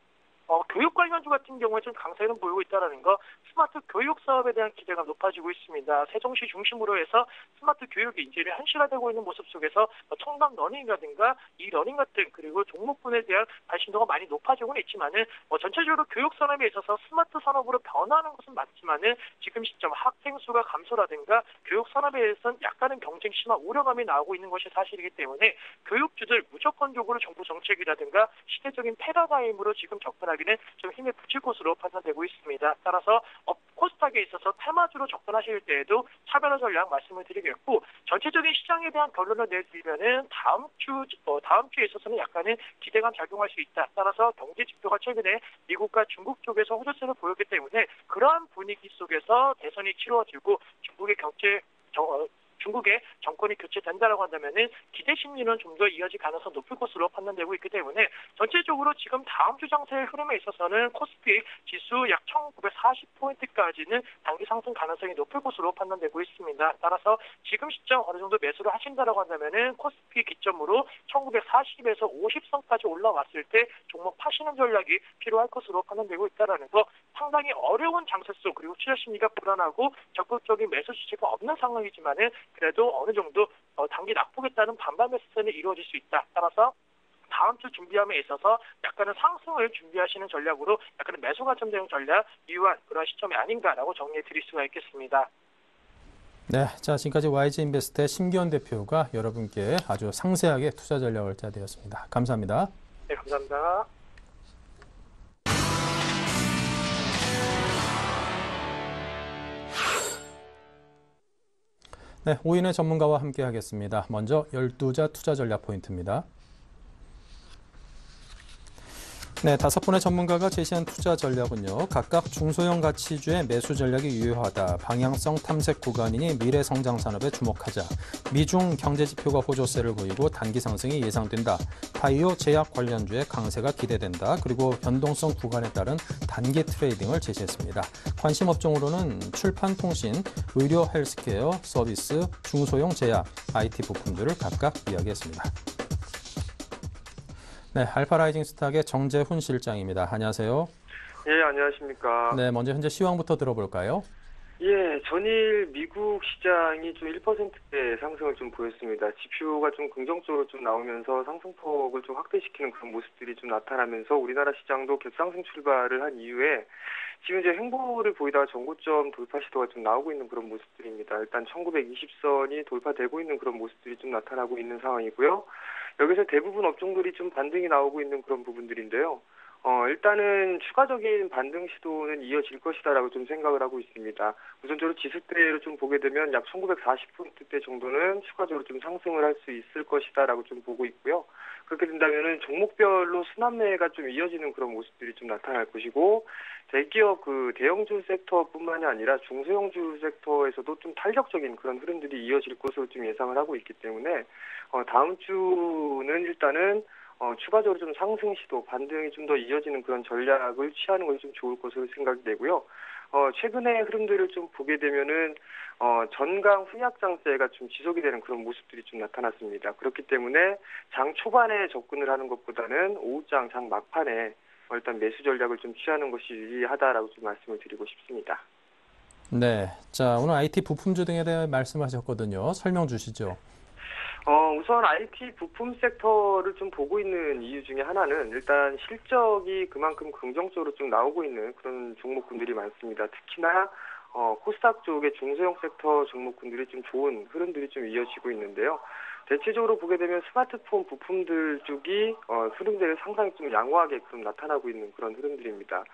교육 관련주 같은 경우에 좀 강세는 보이고 있다는 거, 스마트 교육 사업에 대한 기대가 높아지고 있습니다. 세종시 중심으로 해서 스마트 교육이 이제 현실화되고 있는 모습 속에서 청담 러닝이라든가 이 러닝 같은 그리고 종목군에 대한 관심도가 많이 높아지고는 있지만은 전체적으로 교육 산업에 있어서 스마트 산업으로 변화하는 것은 맞지만은 지금 시점 학생 수가 감소라든가 교육 산업에 대해서는 약간은 경쟁 심화 우려감이 나오고 있는 것이 사실이기 때문에 교육주들 무조건적으로 정부 정책이라든가 시대적인 패러다임으로 지금 접근하기는 좀 힘에 붙일 것으로 판단되고 있습니다. 따라서 코스닥에 있어서 테마주로 접근하실 때에도 차별화 전략 말씀을 드리겠고, 전체적인 시장에 대한 결론을 내드리면은 다음 주에 있어서는 약간은 기대감 작용할 수 있다. 따라서 경제 지표가 최근에 미국과 중국 쪽에서 호조세를 보였기 때문에 그러한 분위기 속에서 대선이 치루어지고 중국의 정권이 교체된다라고 한다면은 기대 심리는 좀 더 이어질 가능성 높을 것으로 판단되고 있기 때문에 전체적으로 지금 다음 주 장세의 흐름에 있어서는 코스피 지수 약 1940포인트까지는 단기 상승 가능성이 높을 것으로 판단되고 있습니다. 따라서 지금 시점 어느 정도 매수를 하신다라고 한다면은 코스피 기점으로 1940에서 50선까지 올라왔을 때 종목 파시는 전략이 필요할 것으로 판단되고 있다라는 거, 상당히 어려운 장세 속 그리고 투자 심리가 불안하고 적극적인 매수 지지가 없는 상황이지만은 그래도 어느 정도 단기 낙폭했다는 반반 매수세는 이루어질 수 있다. 따라서 다음 주 준비함에 있어서 약간은 상승을 준비하시는 전략으로 약간은 매수 가점 대응 전략 유효한 그런 시점이 아닌가라고 정리해 드릴 수가 있겠습니다. 네, 자 지금까지 YG인베스트의 심기현 대표가 여러분께 아주 상세하게 투자 전략을 짜드렸습니다. 감사합니다. 네, 감사합니다. 네, 오인의 전문가와 함께 하겠습니다. 먼저 12자 투자 전략 포인트입니다. 네, 5분의 전문가가 제시한 투자 전략은요. 각각 중소형 가치주의 매수 전략이 유효하다. 방향성 탐색 구간이니 미래 성장 산업에 주목하자. 미중 경제 지표가 호조세를 보이고 단기 상승이 예상된다. 바이오 제약 관련주의 강세가 기대된다. 그리고 변동성 구간에 따른 단기 트레이딩을 제시했습니다. 관심 업종으로는 출판, 통신, 의료, 헬스케어, 서비스, 중소형 제약, IT 부품들을 각각 이야기했습니다. 네, 알파라이징 스탁의 정재훈 실장입니다. 안녕하세요. 예, 안녕하십니까. 네, 먼저 현재 시황부터 들어볼까요? 예, 전일 미국 시장이 좀 1%대 상승을 좀 보였습니다. 지표가 좀 긍정적으로 좀 나오면서 상승폭을 좀 확대시키는 그런 모습들이 좀 나타나면서 우리나라 시장도 갭상승 출발을 한 이후에 지금 이제 횡보를 보이다가 전고점 돌파 시도가 좀 나오고 있는 그런 모습들입니다. 일단 1920선이 돌파되고 있는 그런 모습들이 좀 나타나고 있는 상황이고요. 여기서 대부분 업종들이 좀 반등이 나오고 있는 그런 부분들인데요. 일단은 추가적인 반등 시도는 이어질 것이다라고 좀 생각을 하고 있습니다. 우선적으로 지수대로 좀 보게 되면 약 1940포인트대 정도는 추가적으로 좀 상승을 할 수 있을 것이다라고 좀 보고 있고요. 그렇게 된다면은 종목별로 순환매가 좀 이어지는 그런 모습들이 좀 나타날 것이고, 대기업 대형주 섹터뿐만이 아니라 중소형주 섹터에서도 좀 탄력적인 그런 흐름들이 이어질 것으로 좀 예상을 하고 있기 때문에 다음 주는 일단은 추가적으로 좀 상승 시도, 반등이 좀 더 이어지는 그런 전략을 취하는 것이 좀 좋을 것으로 생각이 되고요. 최근의 흐름들을 좀 보게 되면은, 전강 후약 장세가 좀 지속이 되는 그런 모습들이 좀 나타났습니다. 그렇기 때문에 장 초반에 접근을 하는 것보다는 오후장, 장 막판에 일단 매수 전략을 좀 취하는 것이 유리하다라고 좀 말씀을 드리고 싶습니다. 네, 자, 오늘 IT 부품주 등에 대해 말씀하셨거든요. 설명 주시죠. 우선 IT 부품 섹터를 좀 보고 있는 이유 중에 하나는 일단 실적이 그만큼 긍정적으로 좀 나오고 있는 그런 종목군들이 많습니다. 특히나 코스닥 쪽의 중소형 섹터 종목군들이 좀 좋은 흐름들이 좀 이어지고 있는데요. 대체적으로 보게 되면 스마트폰 부품들 쪽이 흐름들이 상당히 좀 양호하게 좀 나타나고 있는 그런 흐름들입니다.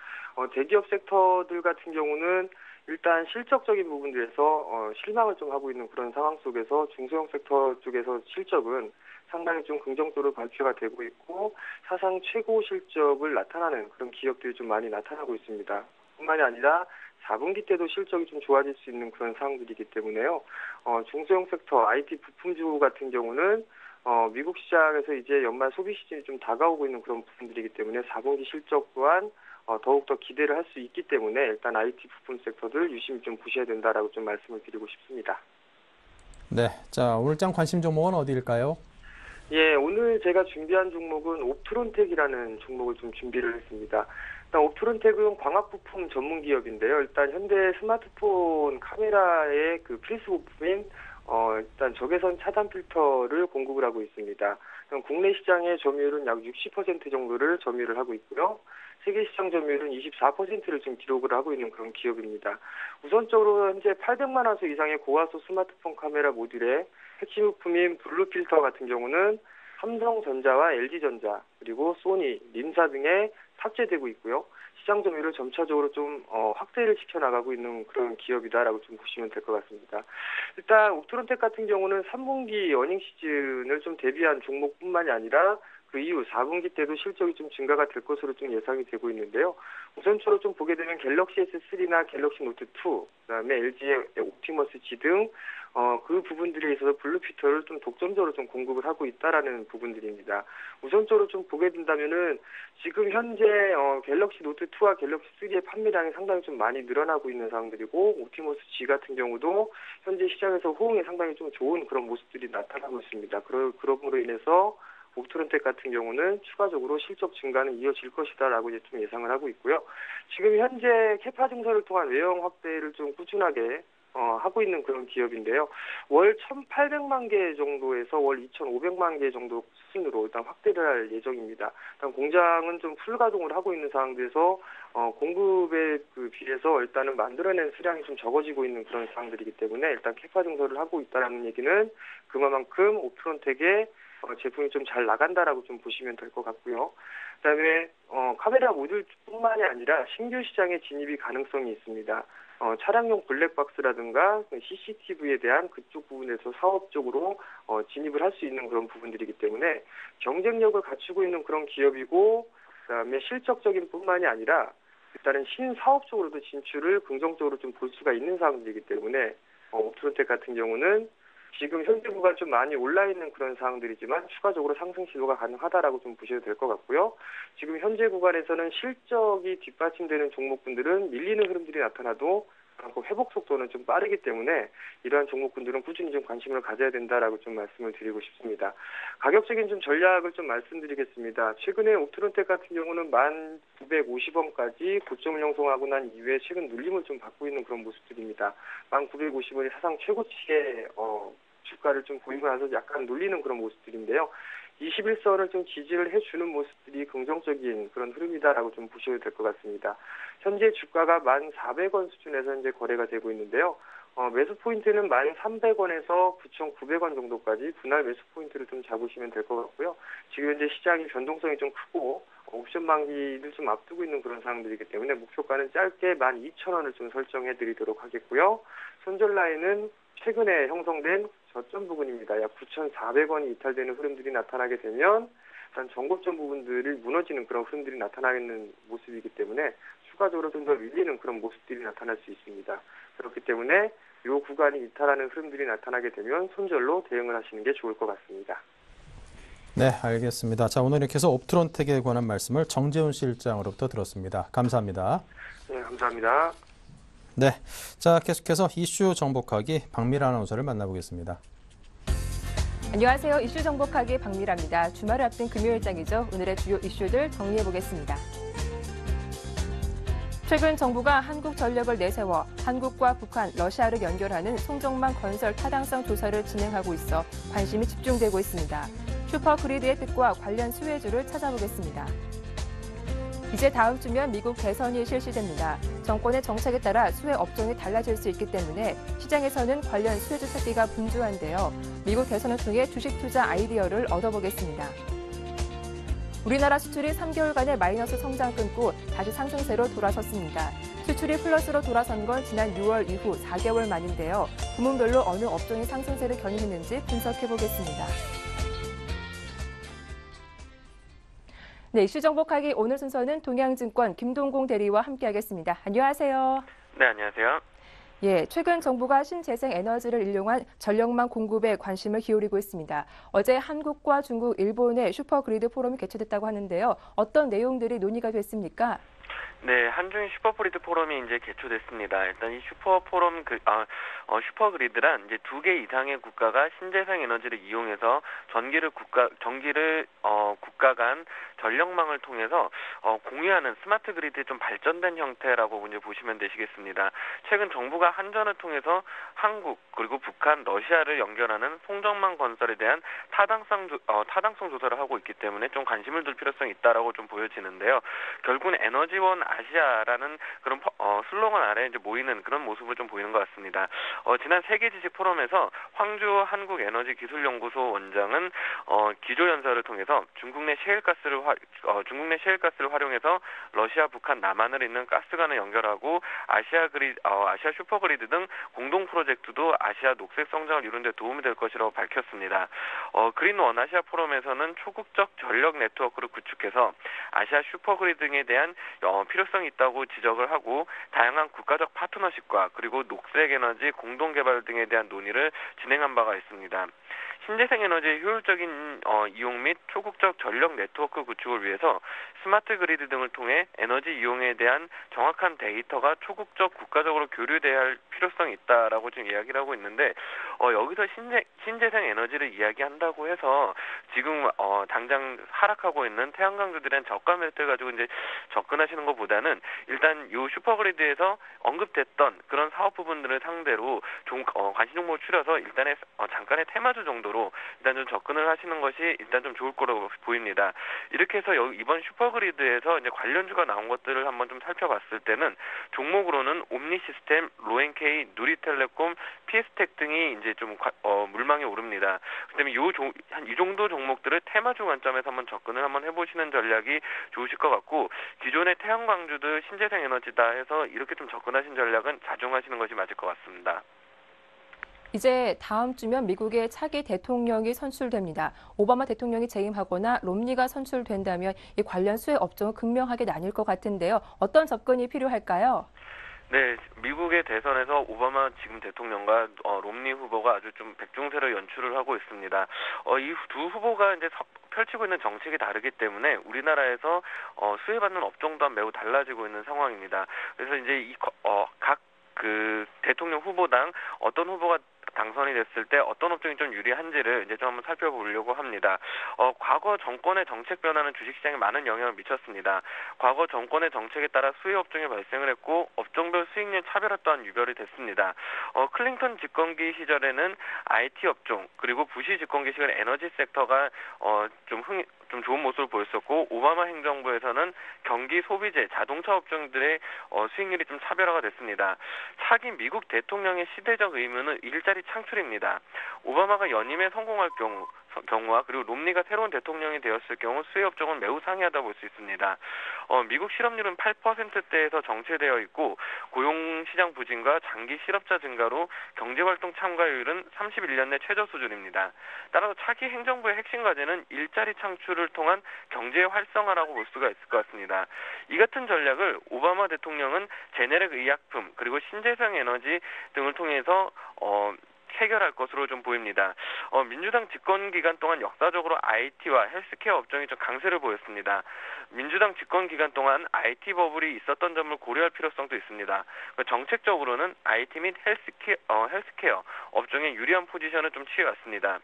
대기업 섹터들 같은 경우는 일단 실적적인 부분들에서 실망을 좀 하고 있는 그런 상황 속에서 중소형 섹터 쪽에서 실적은 상당히 좀 긍정적으로 발표가 되고 있고 사상 최고 실적을 나타나는 그런 기업들이 좀 많이 나타나고 있습니다. 뿐만이 아니라 4분기 때도 실적이 좀 좋아질 수 있는 그런 상황들이기 때문에요. 중소형 섹터 IT 부품주 같은 경우는 미국 시장에서 이제 연말 소비 시즌이 좀 다가오고 있는 그런 부분들이기 때문에 4분기 실적 또한 더욱더 기대를 할 수 있기 때문에 일단 IT 부품 섹터들 유심히 좀 보셔야 된다라고 좀 말씀을 드리고 싶습니다. 네, 자, 오늘장 관심 종목은 어디일까요? 예, 오늘 제가 준비한 종목은 옵트론텍이라는 종목을 좀 준비를 했습니다. 일단 옵트론텍은 광학 부품 전문 기업인데요. 일단 현대 스마트폰 카메라의 그 필수 부품인 일단 적외선 차단 필터를 공급을 하고 있습니다. 국내 시장의 점유율은 약 60% 정도를 점유를 하고 있고요. 세계 시장 점유율은 24%를 지금 기록을 하고 있는 그런 기업입니다. 우선적으로 현재 800만 화소 이상의 고화소 스마트폰 카메라 모듈의 핵심 부품인 블루 필터 같은 경우는 삼성전자와 LG전자 그리고 소니, 림사 등에 탑재되고 있고요. 시장 점유율을 점차적으로 좀 확대를 시켜나가고 있는 그런 기업이다라고 좀 보시면 될 것 같습니다. 일단 옵트론텍 같은 경우는 3분기 어닝 시즌을 좀 대비한 종목뿐만이 아니라 그 이후 4분기 때도 실적이 좀 증가가 될 것으로 좀 예상이 되고 있는데요. 우선적으로 좀 보게 되면 갤럭시 S3나 갤럭시 노트2, 그다음에 LG의 옵티머스 G 등 그 부분들에 있어서 블루피터를 좀 독점적으로 좀 공급을 하고 있다라는 부분들입니다. 우선적으로 좀 보게 된다면은 지금 현재 갤럭시 노트2와 갤럭시 3의 판매량이 상당히 좀 많이 늘어나고 있는 상황들이고 옵티머스 G 같은 경우도 현재 시장에서 호응이 상당히 좀 좋은 그런 모습들이 나타나고 있습니다. 그럼으로 인해서 옵트론텍 같은 경우는 추가적으로 실적 증가는 이어질 것이다라고 이제 좀 예상을 하고 있고요. 지금 현재 캐파 증설을 통한 외형 확대를 좀 꾸준하게 하고 있는 그런 기업인데요. 월 1,800만 개 정도에서 월 2,500만 개 정도 수준으로 일단 확대를 할 예정입니다. 일단 공장은 좀 풀가동을 하고 있는 상황에서 공급에 비해서 일단은 만들어낸 수량이 좀 적어지고 있는 그런 상황들이기 때문에 일단 캐파 증설을 하고 있다는 얘기는 그만큼 옵트론텍의 제품이 좀 잘 나간다라고 좀 보시면 될 것 같고요. 그다음에 카메라 모듈뿐만이 아니라 신규 시장에 진입이 가능성이 있습니다. 차량용 블랙박스라든가 CCTV에 대한 그쪽 부분에서 사업적으로 진입을 할 수 있는 그런 부분들이기 때문에 경쟁력을 갖추고 있는 그런 기업이고 그다음에 실적적인 뿐만이 아니라 일단은 신사업 쪽으로도 진출을 긍정적으로 좀 볼 수가 있는 상황이기 때문에 옵트론텍 같은 경우는 지금 현재 구간 좀 많이 올라 있는 그런 상황들이지만 추가적으로 상승 시도가 가능하다라고 좀 보셔도 될 것 같고요. 지금 현재 구간에서는 실적이 뒷받침되는 종목군들은 밀리는 흐름들이 나타나도 회복 속도는 좀 빠르기 때문에 이러한 종목군들은 꾸준히 좀 관심을 가져야 된다라고 좀 말씀을 드리고 싶습니다. 가격적인 좀 전략을 좀 말씀드리겠습니다. 최근에 옵트론텍 같은 경우는 1,950원까지 고점을 형성하고 난 이후에 최근 눌림을 좀 받고 있는 그런 모습들입니다. 1,950원이 사상 최고치의 주가를 좀 보이고 나서 약간 눌리는 그런 모습들인데요. 21선을 좀 지지를 해주는 모습들이 긍정적인 그런 흐름이다라고 좀 보셔도 될 것 같습니다. 현재 주가가 1,400원 수준에서 현재 거래가 되고 있는데요. 매수 포인트는 1,300원에서 9,900원 정도까지 분할 매수 포인트를 좀 잡으시면 될 것 같고요. 지금 현재 시장이 변동성이 좀 크고 옵션 만기를 좀 앞두고 있는 그런 상황들이기 때문에 목표가는 짧게 12,000원을 좀 설정해 드리도록 하겠고요. 손절 라인은 최근에 형성된 저점 부분입니다. 약 9,400원이 이탈되는 흐름들이 나타나게 되면 일단 전고점 부분들이 무너지는 그런 흐름들이 나타나는 모습이기 때문에 추가적으로 좀 더 밀리는 그런 모습들이 나타날 수 있습니다. 그렇기 때문에 이 구간이 이탈하는 흐름들이 나타나게 되면 손절로 대응을 하시는 게 좋을 것 같습니다. 네, 알겠습니다. 자, 오늘 이렇게 해서 옵트론텍에 관한 말씀을 정재훈 실장으로부터 들었습니다. 감사합니다. 네, 감사합니다. 네, 자 계속해서 이슈 정복하기 박미라 아나운서를 만나보겠습니다. 안녕하세요. 이슈 정복하기 박미라입니다. 주말을 앞둔 금요일장이죠. 오늘의 주요 이슈들 정리해보겠습니다. 최근 정부가 한국전력을 내세워 한국과 북한, 러시아를 연결하는 송정만 건설 타당성 조사를 진행하고 있어 관심이 집중되고 있습니다. 슈퍼그리드의 뜻과 관련 수혜주를 찾아보겠습니다. 이제 다음 주면 미국 대선이 실시됩니다. 정권의 정책에 따라 수혜 업종이 달라질 수 있기 때문에 시장에서는 관련 수혜주 찾기가 분주한데요. 미국 대선을 통해 주식 투자 아이디어를 얻어보겠습니다. 우리나라 수출이 3개월간의 마이너스 성장 끊고 다시 상승세로 돌아섰습니다. 수출이 플러스로 돌아선 건 지난 6월 이후 4개월 만인데요. 부문별로 어느 업종이 상승세를 견인했는지 분석해보겠습니다. 네, 이슈 정복하기 오늘 순서는 동양증권 김동공 대리와 함께하겠습니다. 안녕하세요. 네, 안녕하세요. 예, 최근 정부가 신재생 에너지를 이용한 전력망 공급에 관심을 기울이고 있습니다. 어제 한국과 중국, 일본의 슈퍼그리드 포럼이 개최됐다고 하는데요. 어떤 내용들이 논의가 됐습니까? 네, 한중 슈퍼그리드 포럼이 이제 개최됐습니다. 일단 이 슈퍼그리드란 이제 2개 이상의 국가가 신재생 에너지를 이용해서 국가 간 전력망을 통해서 공유하는 스마트 그리드의 좀 발전된 형태라고 이제 보시면 되시겠습니다. 최근 정부가 한전을 통해서 한국 그리고 북한, 러시아를 연결하는 송정망 건설에 대한 타당성 조사를 하고 있기 때문에 좀 관심을 둘 필요성이 있다라고 좀 보여지는데요. 결국은 에너지원 아시아라는 그런 슬로건 아래 이제 모이는 그런 모습을 좀 보이는 것 같습니다. 지난 세계 지식 포럼에서 황주 한국에너지기술연구소 원장은 기조연설을 통해서 중국 내 셰일가스를 활용해서 러시아, 북한, 남한을 잇는 가스관을 연결하고 아시아 슈퍼그리드 등 공동 프로젝트도 아시아 녹색 성장을 이루는 데 도움이 될 것이라고 밝혔습니다. 그린 원아시아 포럼에서는 초국적 전력 네트워크를 구축해서 아시아 슈퍼그리드 등에 대한 필요성이 있다고 지적을 하고 다양한 국가적 파트너십과 그리고 녹색 에너지 공동 개발 등에 대한 논의를 진행한 바가 있습니다. 신재생 에너지의 효율적인 이용 및 초국적 전력 네트워크 구축을 위해서 스마트 그리드 등을 통해 에너지 이용에 대한 정확한 데이터가 초국적 국가적으로 교류돼야 할 필요성이 있다라고 지금 이야기를 하고 있는데 여기서 신재생 에너지를 이야기한다고 해서 지금 당장 하락하고 있는 태양광주들의 저가 메리트를 가지고 이제 접근하시는 것보다는 일단 이 슈퍼그리드에서 언급됐던 그런 사업 부분들을 상대로 좀 관심 종목을 추려서 일단의 잠깐의 테마주 정도로 일단 좀 접근을 하시는 것이 일단 좀 좋을 거라고 보입니다. 이렇게 해서 이번 슈퍼그리드에서 이제 관련주가 나온 것들을 한번 좀 살펴봤을 때는 종목으로는 옴니시스템, 로엔케이, 누리텔레콤, 피에스텍 등이 이제 좀 물망에 오릅니다. 그다음에 이 정도 종목들을 테마주 관점에서 한번 접근을 한번 해보시는 전략이 좋으실 것 같고 기존의 태양광주들 신재생 에너지다 해서 이렇게 좀 접근하신 전략은 자중하시는 것이 맞을 것 같습니다. 이제 다음 주면 미국의 차기 대통령이 선출됩니다. 오바마 대통령이 재임하거나 롬니가 선출된다면 이 관련 수혜 업종은 극명하게 나뉠 것 같은데요. 어떤 접근이 필요할까요? 네, 미국의 대선에서 오바마 지금 대통령과 롬니 후보가 아주 좀 백중세를 연출을 하고 있습니다. 이 두 후보가 이제 펼치고 있는 정책이 다르기 때문에 우리나라에서 수혜받는 업종 또한 매우 달라지고 있는 상황입니다. 그래서 이제 각 그 대통령 후보당 어떤 후보가 당선이 됐을 때 어떤 업종이 좀 유리한지를 이제 좀 한번 살펴보려고 합니다. 과거 정권의 정책 변화는 주식시장에 많은 영향을 미쳤습니다. 과거 정권의 정책에 따라 수혜 업종이 발생을 했고 업종별 수익률 차별화 또한 유별이 됐습니다. 클린턴 집권기 시절에는 IT 업종 그리고 부시 집권기 시절 에너지 섹터가 좀 좋은 모습을 보였었고 오바마 행정부에서는 경기 소비재, 자동차 업종들의 수익률이 좀 차별화가 됐습니다. 차기 미국 대통령의 시대적 의무는 일자리 창출입니다. 오바마가 연임에 성공할 경우와 그리고 롬니가 새로운 대통령이 되었을 경우 수혜 업종은 매우 상이하다 볼 수 있습니다. 미국 실업률은 8%대에서 정체되어 있고 고용시장 부진과 장기 실업자 증가로 경제활동 참가율은 31년 내 최저 수준입니다. 따라서 차기 행정부의 핵심 과제는 일자리 창출을 통한 경제 활성화라고 볼 수가 있을 것 같습니다. 이 같은 전략을 오바마 대통령은 제네릭 의약품 그리고 신재생 에너지 등을 통해서 해결할 것으로 좀 보입니다. 민주당 집권 기간 동안 역사적으로 IT와 헬스케어 업종이 좀 강세를 보였습니다. 민주당 집권 기간 동안 IT 버블이 있었던 점을 고려할 필요성도 있습니다. 정책적으로는 IT 및 헬스케어 업종의 유리한 포지션을 좀 취해왔습니다.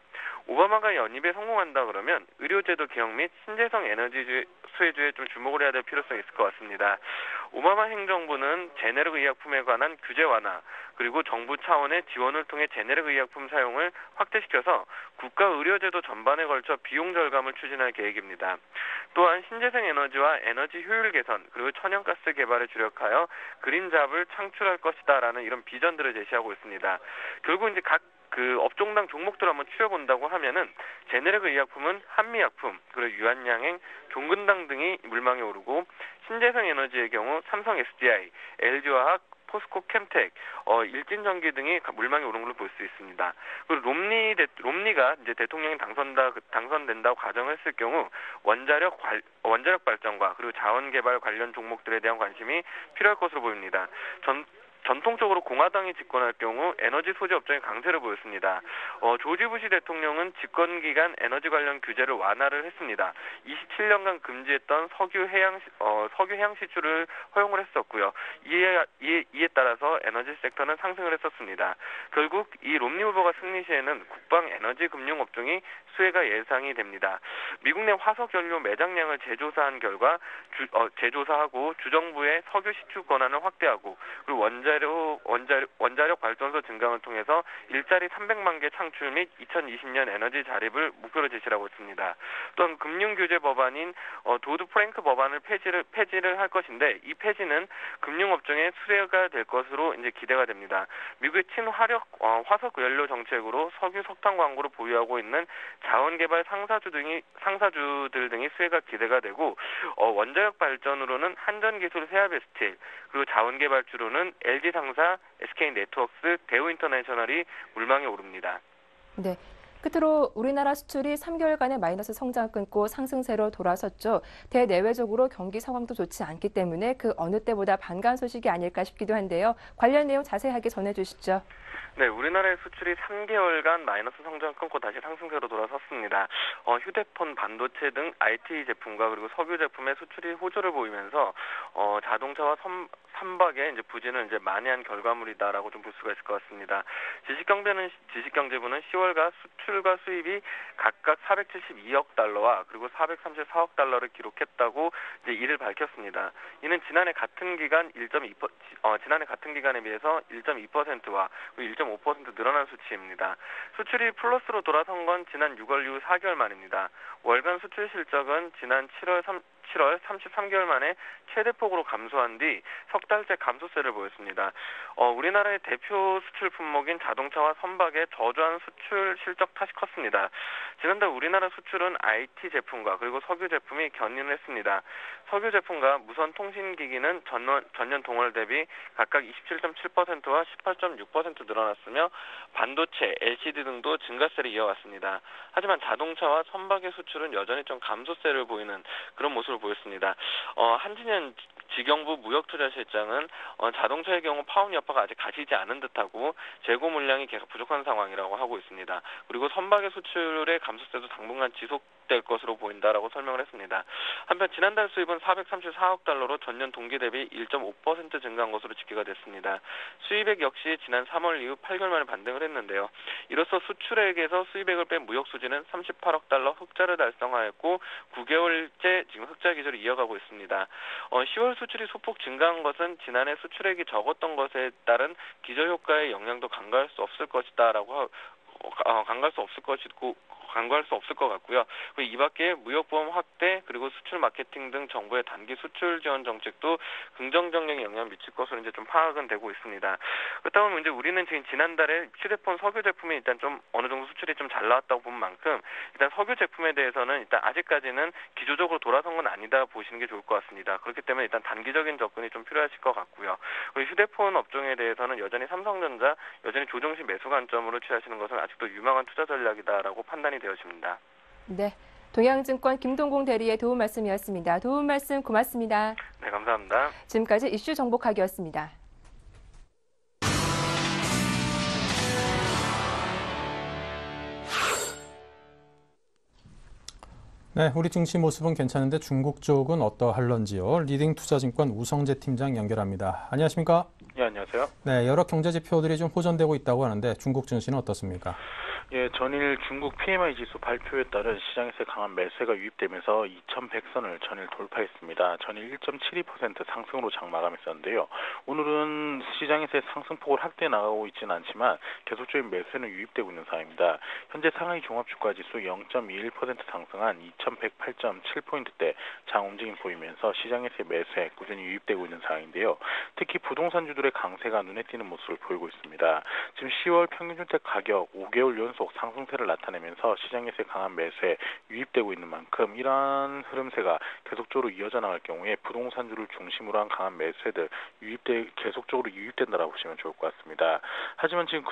오바마가 연입에 성공한다 그러면 의료제도 개혁 및 신재생 에너지 수혜주에 좀 주목을 해야 될 필요성이 있을 것 같습니다. 오바마 행정부는 제네릭 의약품에 관한 규제 완화 그리고 정부 차원의 지원을 통해 제네릭 의약품 사용을 확대시켜서 국가 의료제도 전반에 걸쳐 비용 절감을 추진할 계획입니다. 또한 신재생 에너지와 에너지 효율 개선 그리고 천연가스 개발에 주력하여 그린잡을 창출할 것이다라는 이런 비전들을 제시하고 있습니다. 결국 이제 각 업종당 종목들을 한번 추려본다고 하면은 제네릭 의약품은 한미약품, 그리고 유한양행, 종근당 등이 물망에 오르고 신재생 에너지의 경우 삼성 SDI, LG화학, 포스코 캠텍, 일진전기 등이 물망에 오른 걸로 볼 수 있습니다. 그리고 롬니가 이제 대통령이 당선된다고 가정했을 경우 원자력 발전과 그리고 자원 개발 관련 종목들에 대한 관심이 필요할 것으로 보입니다. 전통적으로 공화당이 집권할 경우 에너지 소재 업종이 강세를 보였습니다. 조지 부시 대통령은 집권 기간 에너지 관련 규제를 완화를 했습니다. 27년간 금지했던 석유 해양 시추를 허용을 했었고요. 이에 따라서 에너지 섹터는 상승을 했었습니다. 결국 이 롬니 후보가 승리 시에는 국방 에너지 금융 업종이 수혜가 예상이 됩니다. 미국 내 화석 연료 매장량을 재조사한 결과 재조사하고 주정부의 석유 시추 권한을 확대하고 그리고 원자력 발전소 증강을 통해서 일자리 300만 개 창출 및 2020년 에너지 자립을 목표로 제시하고 있습니다. 또한 금융규제 법안인 도드 프랭크 법안을 폐지를 할 것인데 이 폐지는 금융업종의 수혜가 될 것으로 이제 기대가 됩니다. 미국의 화석 연료 정책으로 석유 석탄 광고를 보유하고 있는 자원개발 상사주들 등이 수혜가 기대가 되고 원자력 발전으로는 한전기술 세아베스틸 그리고 자원개발주로는 LG상사, SK네트워크스, 대우인터내셔널이 물망에 오릅니다. 네. 끝으로 우리나라 수출이 3개월간의 마이너스 성장 끊고 상승세로 돌아섰죠. 대내외적으로 경기 상황도 좋지 않기 때문에 그 어느 때보다 반가운 소식이 아닐까 싶기도 한데요. 관련 내용 자세하게 전해주시죠. 네, 우리나라의 수출이 3개월간 마이너스 성장 끊고 다시 상승세로 돌아섰습니다. 휴대폰, 반도체 등 IT 제품과 그리고 석유 제품의 수출이 호조를 보이면서 자동차와 선박의 이제 부진을 이제 만회한 결과물이다라고 좀 볼 수가 있을 것 같습니다. 지식경제부는 10월과 수출과 수입이 각각 472억 달러와 그리고 434억 달러를 기록했다고 이제 이를 밝혔습니다. 이는 지난해 같은 기간에 비해서 1.2%와 1.5% 늘어난 수치입니다. 수출이 플러스로 돌아선 건 지난 6월 이후 4개월 만입니다. 월간 수출 실적은 지난 7월 7월 33개월 만에 최대폭으로 감소한 뒤 석 달째 감소세를 보였습니다. 우리나라의 대표 수출 품목인 자동차와 선박의 저조한 수출 실적 탓이 컸습니다. 지난달 우리나라 수출은 IT 제품과 그리고 석유 제품이 견인을 했습니다. 석유 제품과 무선 통신기기는 전년 동월 대비 각각 27.7%와 18.6% 늘어났으며 반도체, LCD 등도 증가세를 이어갔습니다. 하지만 자동차와 선박의 수출은 여전히 좀 감소세를 보이는 그런 모습을 보였습니다. 한진현 지경부 무역투자실장은 자동차의 경우 파운 여파가 아직 가시지 않은 듯하고 재고 물량이 계속 부족한 상황이라고 하고 있습니다. 그리고 선박의 수출의 감소세도 당분간 지속될 것으로 보인다라고 설명을 했습니다. 한편 지난달 수입은 434억 달러로 전년 동기 대비 1.5% 증가한 것으로 집계가 됐습니다. 수입액 역시 지난 3월 이후 8개월 만에 반등을 했는데요. 이로써 수출액에서 수입액을 뺀 무역 수지는 38억 달러 흑자를 달성하였고 9개월째 지금 흑자 기조를 이어가고 있습니다. 10월 수출이 소폭 증가한 것은 지난해 수출액이 적었던 것에 따른 기저효과의 영향도 간과할 수 없을 것이다라고 간과할 수 없을 것 같고요. 이 밖에 무역보험 확대 그리고 수출 마케팅 등 정부의 단기 수출 지원 정책도 긍정적인 영향을 미칠 것으로 이제 좀 파악은 되고 있습니다. 그렇다 보면 이제 우리는 지금 지난달에 휴대폰 석유 제품이 일단 좀 어느 정도 수출이 좀 잘 나왔다고 본 만큼 일단 석유 제품에 대해서는 일단 아직까지는 기조적으로 돌아선 건 아니다 보시는 게 좋을 것 같습니다. 그렇기 때문에 일단 단기적인 접근이 좀 필요하실 것 같고요. 그리고 휴대폰 업종에 대해서는 여전히 삼성전자 여전히 조정시 매수 관점으로 취하시는 것은 아직도 유망한 투자 전략이다라고 판단이 되어집니다. 네, 동양증권 김동공 대리의 도움 말씀이었습니다. 도움 말씀 고맙습니다. 네, 감사합니다. 지금까지 이슈 정보카기였습니다. 네, 우리 증시 모습은 괜찮은데 중국 쪽은 어떠할런지요? 리딩투자증권 우성재 팀장 연결합니다. 안녕하십니까? 예, 안녕하세요. 네, 여러 경제 지표들이 좀 호전되고 있다고 하는데 중국 증시는 어떻습니까? 예, 전일 중국 PMI 지수 발표에 따른 시장에서의 강한 매수가 유입되면서 2100선을 전일 돌파했습니다. 전일 1.72% 상승으로 장 마감했었는데요. 오늘은 시장에서의 상승폭을 확대해 나가고 있지는 않지만 계속적인 매수는 유입되고 있는 상황입니다. 현재 상하이 종합주가지수 0.21% 상승한 2108.7포인트대 장 움직임 보이면서 시장에서의 매수에 꾸준히 유입되고 있는 상황인데요. 특히 부동산주들의 강세가 눈에 띄는 모습을 보이고 있습니다. 지금 10월 평균주택 가격 5개월 연속 상승세를 나타내면서 시장에서의 강한 매수에 유입되고 있는 만큼 이러한 흐름세가 계속적으로 이어져 나갈 경우에 부동산주를 중심으로 한 강한 매수세들 계속적으로 유입된다라고 보시면 좋을 것 같습니다. 하지만 지금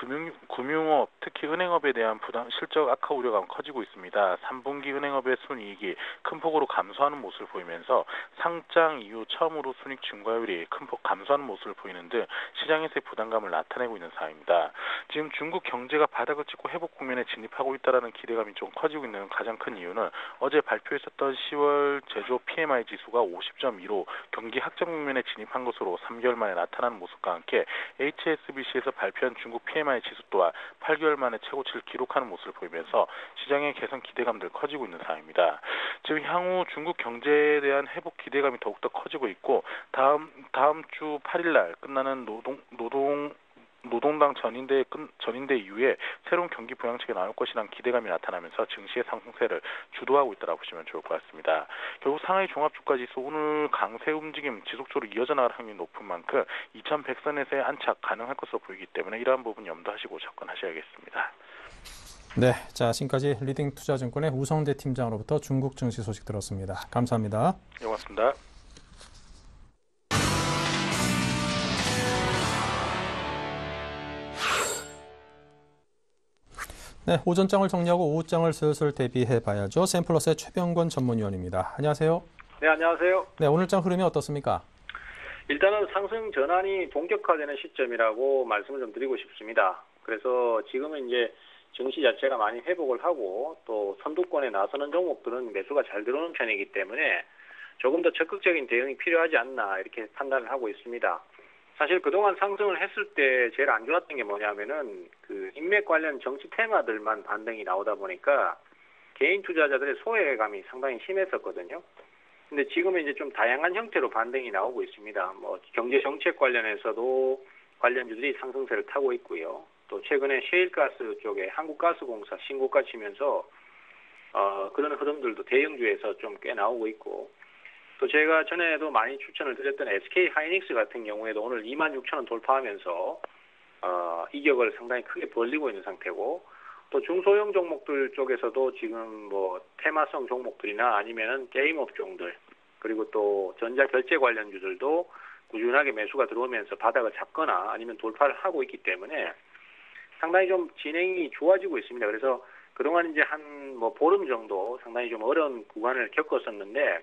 금융업, 특히 은행업에 대한 실적 악화 우려가 커지고 있습니다. 3분기 은행업의 순이익이 큰 폭으로 감소하는 모습을 보이면서 상장 이후 처음으로 순이익 증가율이 큰 폭 감소하는 모습을 보이는 등 시장에서의 부담감을 나타내고 있는 상황입니다. 지금 중국 경제가 바닥을 찍고 회복 국면에 진입하고 있다는 기대감이 좀 커지고 있는 가장 큰 이유는 어제 발표했었던 10월 제조 PMI 지수가 50.2로 경기 확장 국면에 진입한 것으로 3개월 만에 나타나는 모습과 함께 HSBC에서 발표한 중국 PMI 지수 또한 8개월 만에 최고치를 기록하는 모습을 보이면서 시장의 개선 기대감들 커지고 있는 상황입니다. 지금 향후 중국 경제에 대한 회복 기대감이 더욱더 커지고 있고 다음 주 8일 날 끝나는 노동당 전인대 이후에 새로운 경기 부양책이 나올 것이라는 기대감이 나타나면서 증시의 상승세를 주도하고 있다고 보시면 좋을 것 같습니다. 결국 상하이 종합주가지수 오늘 강세 움직임 지속적으로 이어져 나갈 확률이 높은 만큼 2100선에서의 안착 가능할 것으로 보이기 때문에 이러한 부분 염두하시고 접근하셔야겠습니다. 네, 자 지금까지 리딩투자증권의 우성재 팀장으로부터 중국 증시 소식 들었습니다. 감사합니다. 네, 고맙습니다. 네, 오전장을 정리하고 오후장을 슬슬 대비해 봐야죠. 샘플러스의 최병권 전문위원입니다. 안녕하세요. 네, 안녕하세요. 네, 오늘장 흐름이 어떻습니까? 일단은 상승 전환이 본격화되는 시점이라고 말씀을 좀 드리고 싶습니다. 그래서 지금은 이제 증시 자체가 많이 회복을 하고 또 선두권에 나서는 종목들은 매수가 잘 들어오는 편이기 때문에 조금 더 적극적인 대응이 필요하지 않나 이렇게 판단을 하고 있습니다. 사실 그동안 상승을 했을 때 제일 안 좋았던 게 뭐냐면은 그 인맥 관련 정치 테마들만 반등이 나오다 보니까 개인 투자자들의 소외감이 상당히 심했었거든요. 근데 지금은 이제 좀 다양한 형태로 반등이 나오고 있습니다. 뭐 경제 정책 관련해서도 관련주들이 상승세를 타고 있고요. 또 최근에 셰일가스 쪽에 한국가스공사 신고가 치면서 그런 흐름들도 대형주에서 좀 꽤 나오고 있고 또 제가 전에도 많이 추천을 드렸던 SK 하이닉스 같은 경우에도 오늘 26,000원 돌파하면서 이격을 상당히 크게 벌리고 있는 상태고, 또 중소형 종목들 쪽에서도 지금 뭐 테마성 종목들이나 아니면은 게임 업종들, 그리고 또 전자결제 관련주들도 꾸준하게 매수가 들어오면서 바닥을 잡거나 아니면 돌파를 하고 있기 때문에 상당히 좀 진행이 좋아지고 있습니다. 그래서 그동안 이제 한 뭐 보름 정도 상당히 좀 어려운 구간을 겪었었는데,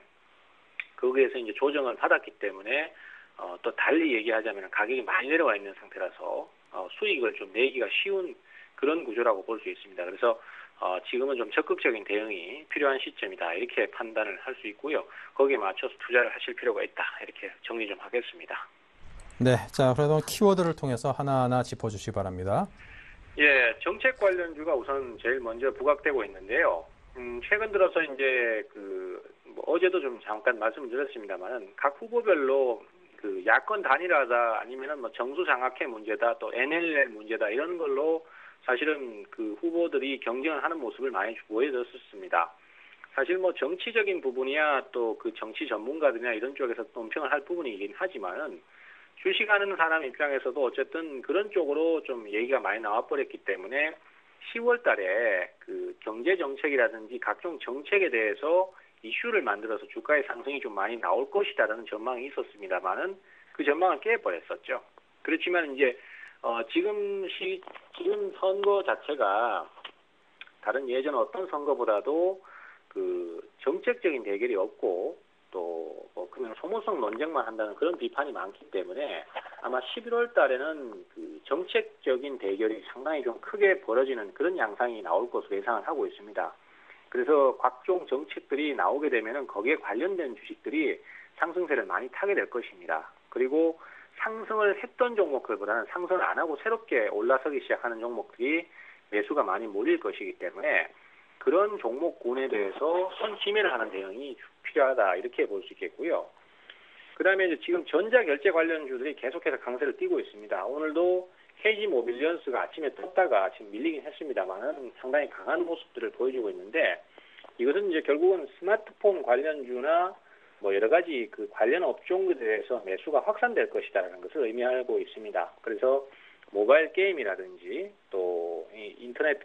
거기에서 이제 조정을 받았기 때문에 또 달리 얘기하자면 가격이 많이 내려와 있는 상태라서 수익을 좀 내기가 쉬운 그런 구조라고 볼 수 있습니다. 그래서 지금은 좀 적극적인 대응이 필요한 시점이다, 이렇게 판단을 할 수 있고요. 거기에 맞춰서 투자를 하실 필요가 있다, 이렇게 정리 좀 하겠습니다. 네, 자 그래도 키워드를 통해서 하나하나 짚어주시기 바랍니다. 예, 정책 관련주가 우선 제일 먼저 부각되고 있는데요. 최근 들어서 이제 뭐 어제도 좀 잠깐 말씀드렸습니다만은 각 후보별로 그 야권 단일화다, 아니면은 뭐 정수 장악회 문제다, 또 NLL 문제다, 이런 걸로 사실은 그 후보들이 경쟁을 하는 모습을 많이 보여줬었습니다. 사실 뭐 정치적인 부분이야 또 그 정치 전문가들이나 이런 쪽에서 논평을 할 부분이긴 하지만은 주식하는 사람 입장에서도 어쨌든 그런 쪽으로 좀 얘기가 많이 나와버렸기 때문에 10월 달에 그 경제 정책이라든지 각종 정책에 대해서 이슈를 만들어서 주가의 상승이 좀 많이 나올 것이다라는 전망이 있었습니다만은 그 전망을 깨버렸었죠. 그렇지만 이제 지금 선거 자체가 다른 예전 어떤 선거보다도 그 정책적인 대결이 없고 또 그냥 소모성 논쟁만 한다는 그런 비판이 많기 때문에 아마 11월 달에는 그 정책적인 대결이 상당히 좀 크게 벌어지는 그런 양상이 나올 것으로 예상을 하고 있습니다. 그래서 각종 정책들이 나오게 되면은 거기에 관련된 주식들이 상승세를 많이 타게 될 것입니다. 그리고 상승을 했던 종목들보다는 상승을 안 하고 새롭게 올라서기 시작하는 종목들이 매수가 많이 몰릴 것이기 때문에 그런 종목군에 대해서 선심해를 하는 대응이 필요하다, 이렇게 볼 수 있겠고요. 그 다음에 이제 지금 전자결제 관련주들이 계속해서 강세를 띠고 있습니다. 오늘도 KG모빌리언스가 아침에 떴다가 지금 밀리긴 했습니다만은 상당히 강한 모습들을 보여주고 있는데, 이것은 이제 결국은 스마트폰 관련주나 뭐 여러 가지 그 관련 업종들에 대해서 매수가 확산될 것이다라는 것을 의미하고 있습니다. 그래서 모바일 게임이라든지 또 인터넷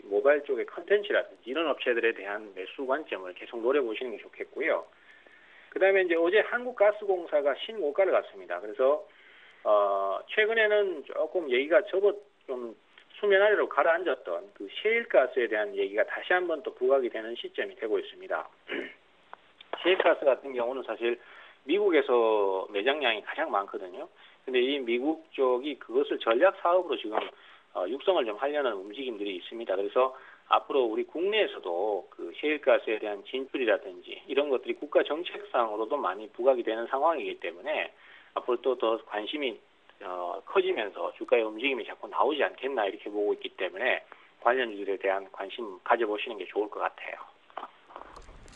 모바일 쪽의 컨텐츠라든지 이런 업체들에 대한 매수 관점을 계속 노려보시는 게 좋겠고요. 그 다음에 이제 어제 한국가스공사가 신고가를 갔습니다. 그래서 최근에는 조금 얘기가 좀 수면 아래로 가라앉았던 그 셰일가스에 대한 얘기가 다시 한번 또 부각이 되는 시점이 되고 있습니다. 셰일가스 같은 경우는 사실 미국에서 매장량이 가장 많거든요. 근데 이 미국 쪽이 그것을 전략 사업으로 지금 육성을 좀 하려는 움직임들이 있습니다. 그래서 앞으로 우리 국내에서도 그 셰일가스에 대한 진출이라든지 이런 것들이 국가 정책상으로도 많이 부각이 되는 상황이기 때문에 앞으로 또 더 관심이 커지면서 주가의 움직임이 자꾸 나오지 않겠나, 이렇게 보고 있기 때문에 관련주들에 대한 관심 가져보시는 게 좋을 것 같아요.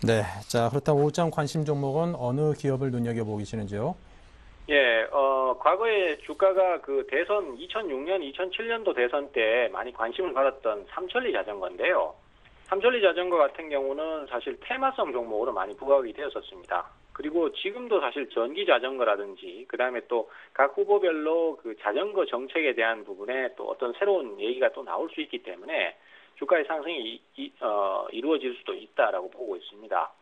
네, 자 그렇다면 오장 관심 종목은 어느 기업을 눈여겨보고 계시는지요? 예, 과거에 주가가 그 대선 2006년, 2007년도 대선 때 많이 관심을 받았던 삼천리 자전거인데요. 삼천리 자전거 같은 경우는 사실 테마성 종목으로 많이 부각이 되었었습니다. 그리고 지금도 사실 전기 자전거라든지 그다음에 또 각 후보별로 그 자전거 정책에 대한 부분에 또 어떤 새로운 얘기가 또 나올 수 있기 때문에 주가의 상승이 이루어질 수도 있다라고 보고 있습니다.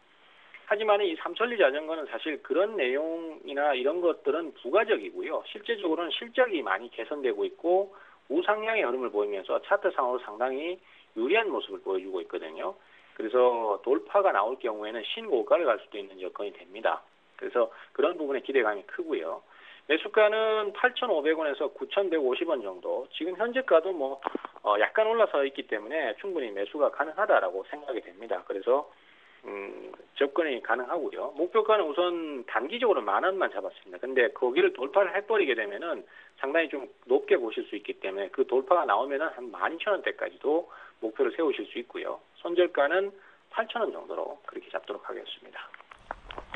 하지만 이 삼천리 자전거는 사실 그런 내용이나 이런 것들은 부가적이고요. 실제적으로는 실적이 많이 개선되고 있고 우상향의 흐름을 보이면서 차트상으로 상당히 유리한 모습을 보여주고 있거든요. 그래서 돌파가 나올 경우에는 신고가를 갈 수도 있는 여건이 됩니다. 그래서 그런 부분에 기대감이 크고요. 매수가는 8,500원에서 9,150원 정도. 지금 현재가도 뭐 약간 올라서 있기 때문에 충분히 매수가 가능하다라고 생각이 됩니다. 그래서 접근이 가능하고요. 목표가는 우선 단기적으로 10,000원만 잡았습니다. 근데 거기를 돌파를 해버리게 되면은 상당히 좀 높게 보실 수 있기 때문에 그 돌파가 나오면은 한 12,000원대까지도 목표를 세우실 수 있고요. 손절가는 8,000원 정도로 그렇게 잡도록 하겠습니다.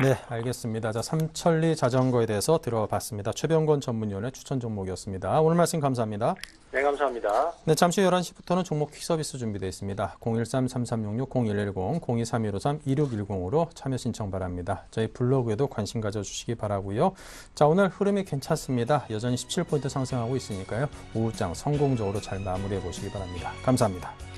네, 알겠습니다. 자, 삼천리 자전거에 대해서 들어봤습니다. 최병건 전문위원의 추천 종목이었습니다. 오늘 말씀 감사합니다. 네, 감사합니다. 네, 잠시 후 11시부터는 종목 퀵 서비스 준비되어 있습니다. 013-3366-0110, 023153-2610으로 참여 신청 바랍니다. 저희 블로그에도 관심 가져주시기 바라고요. 자, 오늘 흐름이 괜찮습니다. 여전히 17포인트 상승하고 있으니까요. 오후장 성공적으로 잘 마무리해 보시기 바랍니다. 감사합니다.